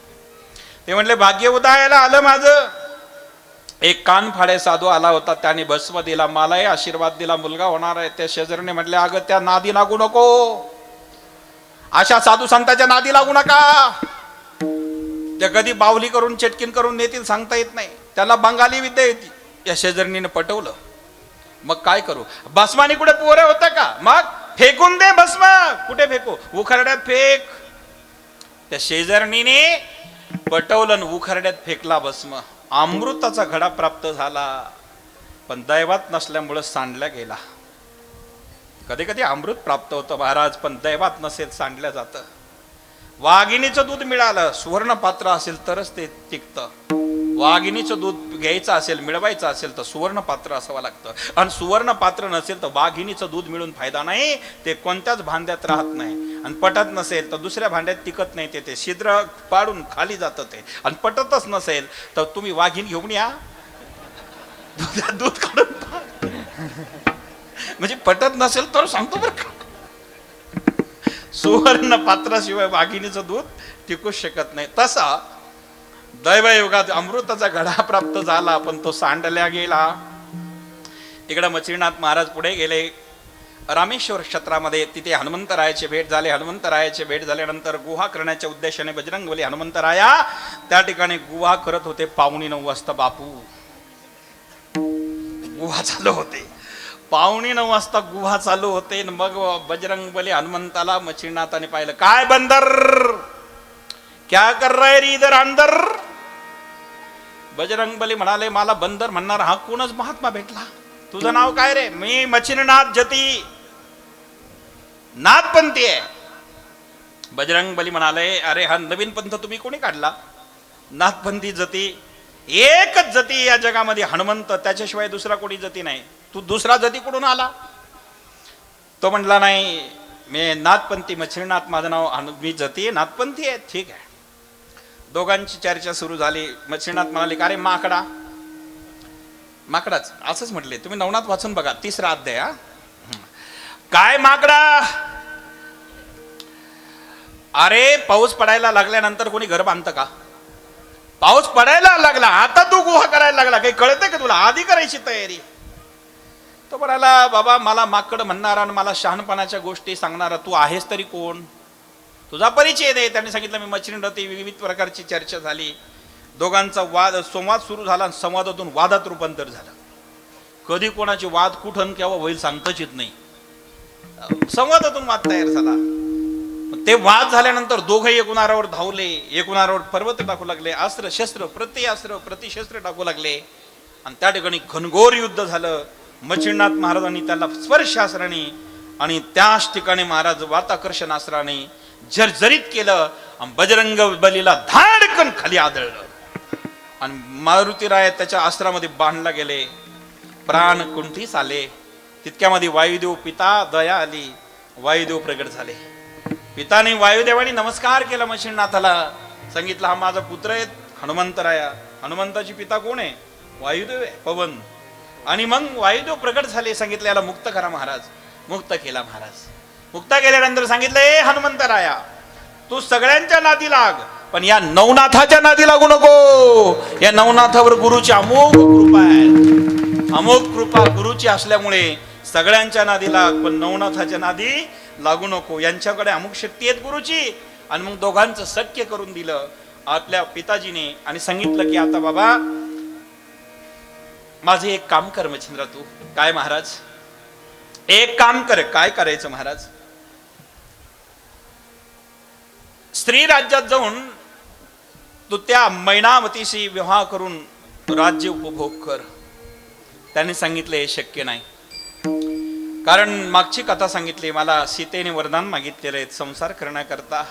ते म्हणले भाग्य उदयाला आलं माझं. एक कान फाडे साधू आला होता, त्याने भस्म दिला, मलाही आशीर्वाद दिला, मुलगा होणार आहे. त्या शेजारीने म्हटले अगं त्या नादी लागू नको, अशा साधू संतांच्या नादी लागू नका, त्या कधी बावली करून चटकीन करून नेतील सांगता येत नाही. त्याला बंगाली विद्या येते. या शेजारणीने पटवलं. मग काय करू, भस्माने कुठे पोरे होतं का, मग फेकून दे भस्म. कुठे फेकू, उखरड्यात फेक. त्या शेजारणीने पटवलं, उखरड्यात फेकला भस्म. अमृताचा घडा प्राप्त झाला, पण दैवात नसल्यामुळं सांडला गेला. कधी कधी अमृत प्राप्त होतं महाराज, पण दैवात नसेल सांडलं जातं. वाघिणीचं दूध मिळालं, सुवर्ण पात्र असेल तरच ते टिकतं. वाघिणीचं दूध घ्यायचं असेल, मिळवायचं असेल तर सुवर्ण पात्र असावं लागतं. आणि सुवर्ण पात्र नसेल तर वाघिणीचं दूध मिळून फायदा नाही, ते कोणत्याच भांड्यात राहत नाही. आणि पटत नसेल तर दुसऱ्या भांड्यात टिकत नाही, ते छिद्र पाडून खाली जातं ते. आणि पटतच नसेल तर तुम्ही वाघीण घेऊन या, दूध काढून म्हणजे पटत नसेल तर सांगतो बरं का, सुवर्ण पात्राशिवाय वाघिणीचं दूध टिकूच शकत नाही. तसा दैवयुगात अमृताचा घडा प्राप्त झाला, पण तो सांडल्या गेला. इकडे मच्छिंद्रनाथ महाराज पुढे गेले रामेश्वर क्षेत्रामध्ये. तिथे हनुमंतरायाची भेट झाली. हनुमंतरायाची भेट झाल्यानंतर गुहा करण्याच्या उद्देशाने बजरंगबली हनुमंतराया त्या ठिकाणी गुहा करत होते. 9:15 वाजता बापू गुहा चालू होते. 9:15 वाजता गुहा चालू होते. मग बजरंगबली हनुमंताला मच्छिंद्रनाथाने पाहिलं. काय बंदर, क्या कर रहे रे इधर अंदर. बजरंगबली म्हणाले मला बंदर म्हणणार हा कोणच महात्मा भेटला. तुझं नाव काय रे. मी मच्छिंद्रनाथ जती, नाथपंथी आहे. बजरंगबली म्हणाले अरे हा नवीन पंथ तुम्ही कोणी काढला. नाथपंथी जती, एकच जती या जगामध्ये हनुमंत, त्याच्याशिवाय दुसरा कोणी जती नाही. तू दुसरा जती कुठून आला. तो म्हणला नाही मी नाथपंथी, मच्छिंद्रनाथ माझं नाव, मी जती नाथपंथी आहे. ठीक आहे. दोघांची चर्चा सुरू झाली. मच्छिंद्रनाथ म्हणाले का रे माकडा. माकडाच असंच म्हटले, तुम्ही नवनाथ वाचून बघा 3रा अध्याय. काय माकडा. अरे पाऊस पडायला लागल्यानंतर कोणी घर बांधतं का. पाऊस पडायला लागला आता तू गुहा करायला लागला, काही कळतंय का तुला. आधी करायची तयारी. तो म्हणाला बाबा मला माकड म्हणणारा आणि मला शहाणपणाच्या गोष्टी सांगणारा तू आहेस तरी कोण, तुझा परिचय दे. त्यांनी सांगितलं मी मच्छिंद्रनाथ. विविध प्रकारची चर्चा झाली. दोघांचा वाद संवाद सुरू झाला. संवादातून वादात रूपांतर झालं. कधी कोणाचे वाद कुठं केव्हा होईल सांगताच येत नाही. संवादातून वाद तयार झाला. ते वाद झाल्यानंतर दोघंही एकूणारावर धावले. एकूणारावर पर्वत टाकू लागले. अस्त्र शस्त्र प्रतिशस्त्र टाकू लागले. आणि त्या ठिकाणी घनघोर युद्ध झालं. मच्छिंद्रनाथ महाराजांनी त्याला स्पर्शास्त्राने आणि त्याच ठिकाणी महाराज वाताकर्षण अस्त्राने जर्जरित केलं. आणि बजरंग बलीला धाडकन खाली आदळलं. आणि मारुतीराय त्याच्या अस्त्रामध्ये बांधला गेले. प्राण कुंठीस आले. तितक्यामध्ये वायुदेव पिता दया आली. वायुदेव प्रगट झाले. पिताने वायुदेवाने नमस्कार केला मच्छिंद्रनाथाला. सांगितलं हा माझा पुत्र आहे हनुमंतराया. हनुमंताची पिता कोण आहे. वायुदेव आहे, पवन. आणि मग वायुदेव प्रगट झाले. सांगितलं याला मुक्त करा महाराज. मुक्त केला महाराज. मुक्त केल्यानंतर सांगितलं ए हनुमंतराया तू सगळ्यांच्या नादी लाग, पण या नवनाथाच्या नादी लागू नको. या नवनाथावर गुरुची अमोघ कृपा आहे. अमोघ कृपा गुरुची असल्यामुळे सगळ्यांच्या नादी लाग, पण नवनाथाच्या नादी लागू नको. यांच्याकडे अमुक शक्ती आहेत गुरुची. आणि मग दोघांचं सख्य करून दिलं आपल्या पिताजीने. आणि सांगितलं की आता बाबा माझे एक काम कर मच्छिंद्र. तू काय महाराज. एक काम कर. काय करायचं महाराज. स्त्री राज्यात जाऊन तू त्या मैनावतीशी विवाह करून राज्य उपभोग कर. त्यांनी सांगितलं हे शक्य नाही. कारण मागची कथा सांगितली मला सीतेने वरदान मागितलेले आहेत संसार करण्याकरता.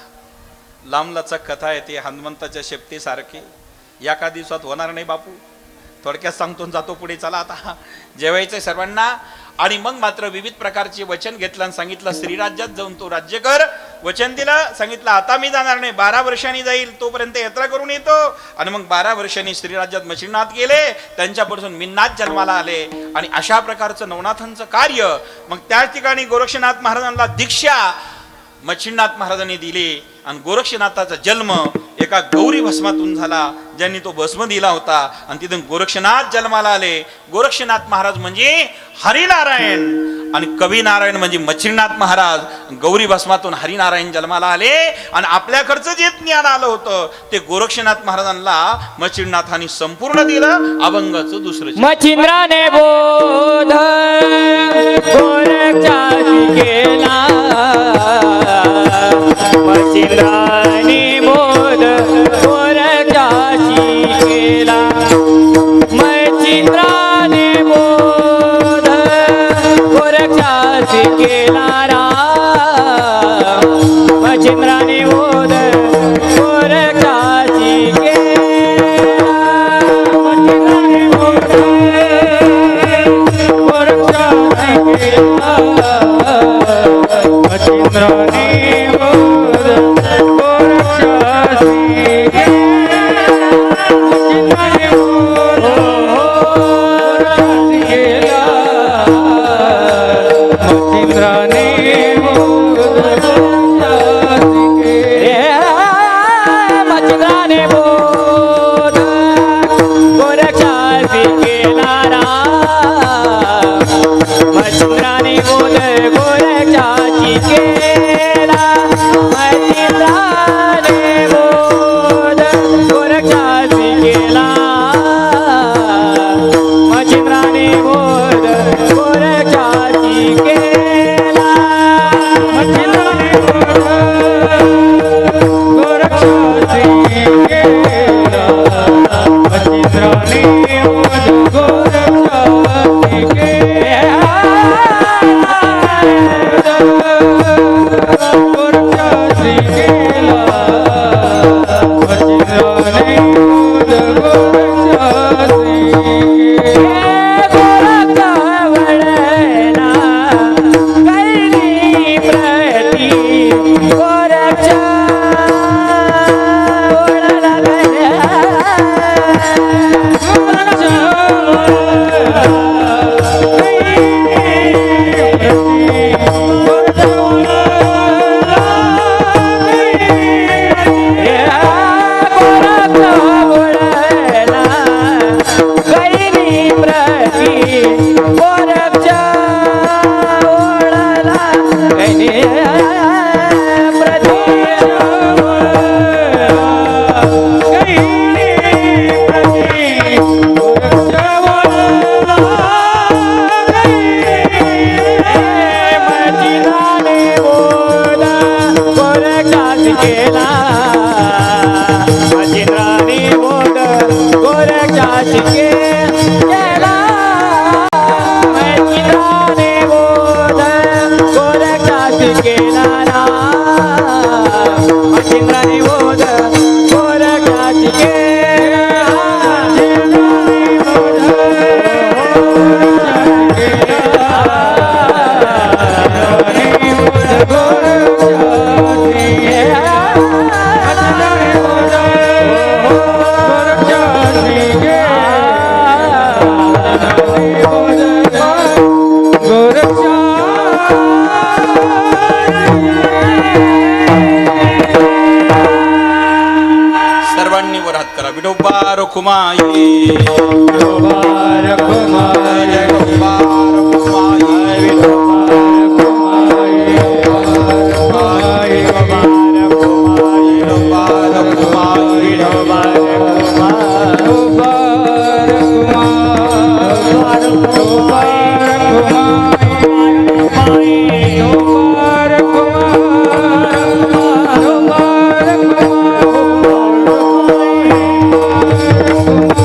लांबलचक कथा आहे ती हनुमंताच्या शेपटीसारखी. एका दिवसात होणार नाही बापू. थोडक्यात सांगतो जातो पुढे. चला आता जेवायचंय सर्वांना. आणि मग मात्र विविध प्रकारचे वचन घेतलं आणि सांगितलं श्रीराज्यात जाऊन तू राज्य कर. वचन दिलं, सांगितलं आता मी जाणार नाही, 12 वर्षांनी जाईल, तोपर्यंत यात्रा करून येतो. आणि मग 12 वर्षांनी श्रीराज्यात मच्छिंद्रनाथ गेले, त्यांच्यापासून मिन्नाथ जन्माला आले. आणि अशा प्रकारचं नवनाथांचं कार्य. मग त्याच ठिकाणी गोरक्षनाथ महाराजांना दीक्षा मच्छिंद्रनाथ महाराजांनी दिली. आणि गोरक्षनाथाचा जन्म एका गौरी भस्मातून झाला, ज्यांनी तो भस्म दिला होता. आणि तिथून गोरक्षनाथ जन्माला आले. गोरक्षनाथ महाराज म्हणजे हरिनारायण आणि कवी नारायण म्हणजे मच्छिंद्रनाथ महाराज. गौरी भस्मातून हरिनारायण जन्माला आले. आणि आपल्याकडचं जे ज्ञान आलं होतं ते गोरक्षनाथ महाराजांना मच्छिंद्रनाथांनी संपूर्ण दिलं. अभंगाचं दुसरं मच्छिंद्राने बोध गोरक्षासी केला. मच्छिंद्राने बोध गोरक्षासी केला. मच्छिंद्राने बोध गोरक्षासी केला राम. मच्छिंद्राने बोध गोरक्षासी केला. मच्छिंद्राने बोध गोरक्षासी केला. मच्छिंद्राने बोध गोरक्षासी रखुमाई Thank you.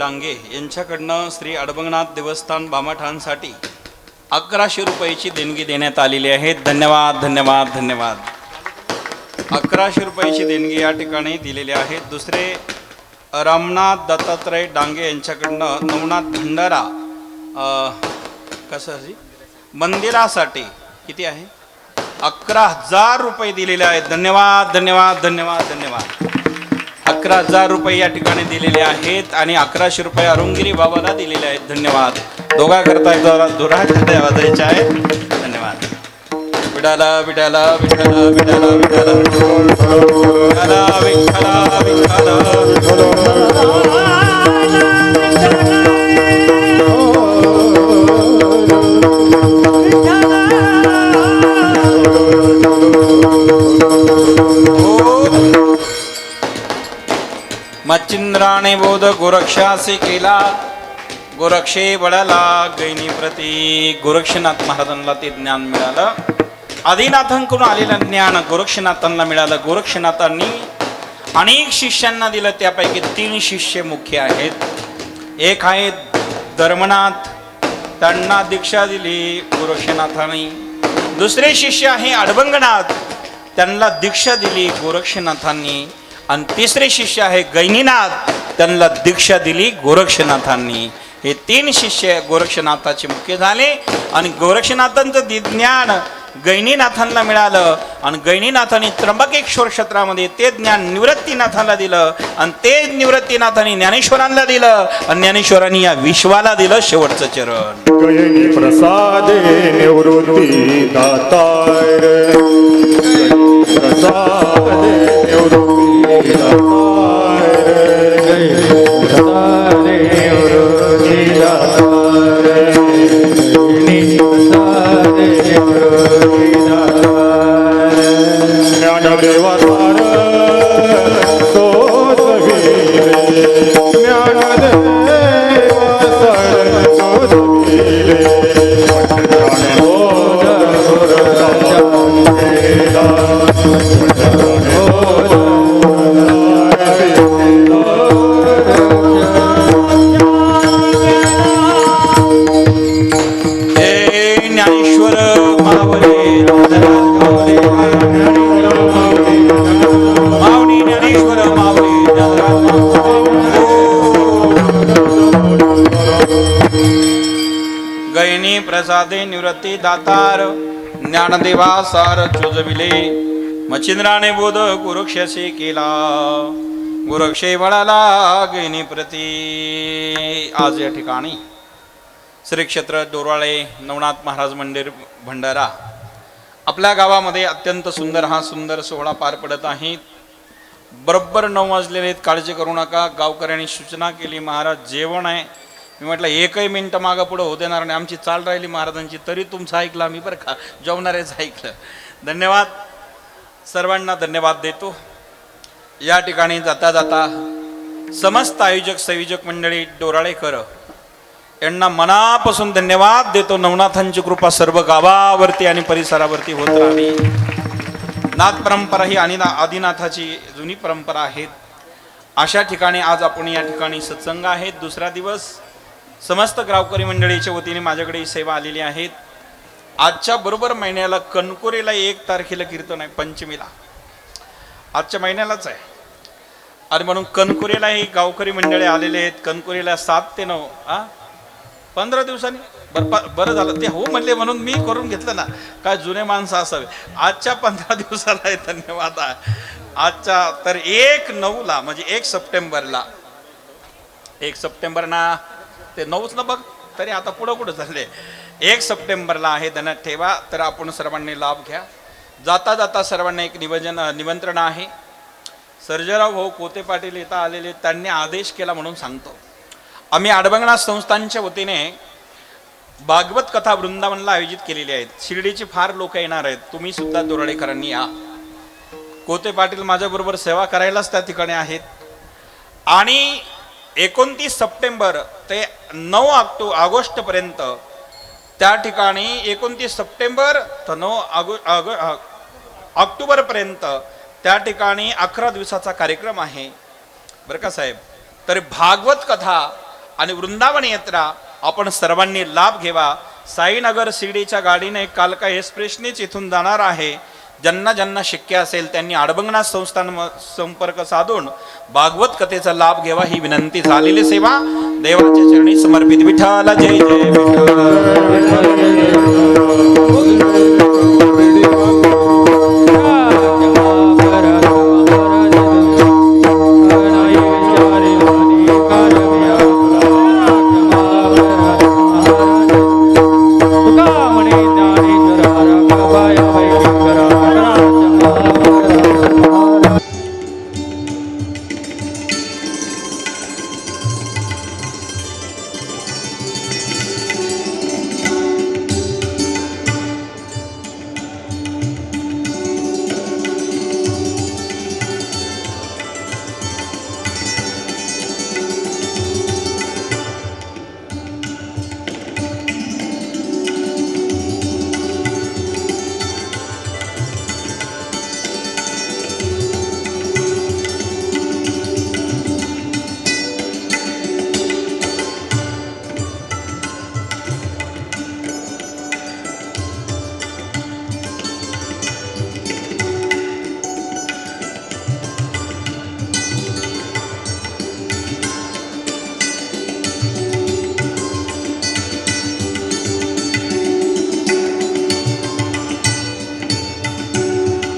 डांगे यांच्याकडनं श्री अडबंगनाथ देवस्थान बामाठांसाठी 1100 रुपयाची देणगी देण्यात आलेली आहे. धन्यवाद धन्यवाद धन्यवाद. 1100 रुपयाची देणगी या ठिकाणी दिलेली आहे. दुसरे रामनाथ दत्तात्रय डांगे यांच्याकडनं नवनाथ भंडारा कसं जी मंदिरासाठी किती आहे 11,000 रुपये दिलेले आहेत. धन्यवाद धन्यवाद धन्यवाद धन्यवाद. 11,000 रुपये या ठिकाणी दिलेले आहेत आणि 1100 रुपये अरुणगिरी बाबाला दिलेले आहेत. धन्यवाद. दोघा करता धन्यवाद द्यायचे आहेत. धन्यवाद. विठाला विठाला विठाला विठाला विठाला विठाला विठाला विठाला. मच्छिंद्राने बोध गोरक्षासे केला गोरक्षे बळाला गैनी प्रती. गोरक्षनाथ महाराजांना ते ज्ञान मिळालं. आदिनाथांकडून आलेलं ज्ञान गोरक्षनाथांना मिळालं. गोरक्षनाथांनी अनेक शिष्यांना दिलं. त्यापैकी 3 शिष्य मुख्य आहेत. एक आहेत धर्मनाथ, त्यांना दीक्षा दिली गोरक्षनाथांनी. दुसरे शिष्य आहे अडबंगनाथ, त्यांना दीक्षा दिली गोरक्षनाथांनी. आणि तिसरे शिष्य आहे गैनीनाथ, त्यांना दीक्षा दिली गोरक्षनाथांनी. हे 3 शिष्य गोरक्षनाथाचे मुख्य झाले. आणि गोरक्षनाथांचं ज्ञान गैनीनाथांना मिळालं. आणि गैनीनाथांनी त्र्यंबकेश्वर क्षेत्रामध्ये ते ज्ञान निवृत्तीनाथाला दिलं. आणि ते निवृत्तीनाथांनी ज्ञानेश्वरांना दिलं. आणि ज्ञानेश्वरांनी या विश्वाला दिलं शेवटचं चरण. गैनी प्रसादे निवृत्ती दातार प्रसादे निवृत्ती दातार प्रसादे निवृत्ती दातार प्रसादे निवृत्ती दातार ज्ञानदेवा सार सोदविले ज्ञानदेवा सार सोदविले ज्ञानेश्वर मावले मावणी ज्ञानेश्वर मावळे गैनी प्रसादे निवृत्ती दातार ज्ञानदेवा सार चोजविले. मच्छिंद्राने बोध गोरक्षसे केला गोरक्षे बळाला गैनी प्रती. आज या ठिकाणी श्री क्षेत्र डोराळे नवनाथ महाराज मंदिर भंडारा आपल्या गावामध्ये अत्यंत सुंदर हा सुंदर सोहळा पार पडत आहे. बरोबर 9 वाजलेले आहेत. काळजी करू नका. गावकऱ्यांनी सूचना केली महाराज जेवण आहे. मी म्हटलं 1 मिनिट मागं पुढं होऊ देणार नाही. आमची चाल राहिली महाराजांची तरी तुमचं ऐकलं आम्ही बरं का. जेवणारेच ऐकलं. धन्यवाद. सर्वांना धन्यवाद देतो. या ठिकाणी जाता जाता समस्त आयोजक संयोजक मंडळी डोराळेकर यांना मनापासून धन्यवाद देतो. नवनाथांची कृपा सर्व गावावरती आणि परिसरावरती होत राहावी. नाथ परंपरा ही आदिनाथाची जुनी परंपरा आहे. अशा ठिकाणी आज आपण या ठिकाणी सत्संग आहेत. दुसरा दिवस समस्त गावकरी मंडळीच्या वतीने माझ्याकडे सेवा आलेली आहेत. आजच्या बरोबर महिन्याला कणकोरीला 1 तारखेला कीर्तन आहे. पंचमीला आजच्या महिन्यालाच आहे. आणि म्हणून कणकोरीला ही गावकरी मंडळी आलेले आहेत. कणकोरीला 7 ते 9 15 दिवसांनी बरं झालं ते हो म्हणले म्हणून मी करून घेतलं ना. काय जुने माणसं असावे. आजच्या 15 दिवसाला आहे. धन्यवाद. आजच्या तर 1/9 म्हणजे 1 सप्टेंबरला 1 सप्टेंबरना ते 9च ना बघ तरी आता पुढं कुठं चालले. 1 सप्टेंबरला आहे. ध्यानात ठेवा. तर आपण सर्वांनी लाभ घ्या. जाता जाता सर्वांना एक निमंत्रण आहे. सर्जेराव भाऊ कोते पाटील इथं आलेले त्यांनी आदेश केला म्हणून सांगतो. आम्ही अडबंगनाथ संस्थांच्या वतीने भागवत कथा वृंदावनला आयोजित केलेली आहेत. शिर्डीची फार लोक येणार आहेत. तुम्ही सुद्धा दोराळेकरांनी या. कोते पाटील माझ्याबरोबर सेवा करायलाच त्या ठिकाणी आहेत. आणि 29 सप्टेंबर ते 9 ऑगस्ट पर्यंत त्या ठिकाणी 29 सप्टेंबर तर 9 ऑक्टोबर पर्यंत त्या ठिकाणी 11 दिवसाचा कार्यक्रम आहे बरं का साहेब. तर भागवत कथा आणि वृंदावन यात्रा आपण सर्वांनी लाभ घ्यावा. साईनगर शिर्डीच्या गाडीने कालका एक्सप्रेसनेच इथून जाणार आहे. ज्यांना ज्यांना शक्य असेल त्यांनी अडबंगनाथ संस्थान संपर्क साधून भागवत कथेचा लाभ घ्यावा ही विनंती. झालेली सेवा देवाच्या चरणी समर्पित. विठ्ठल जय जय विठ्ठल.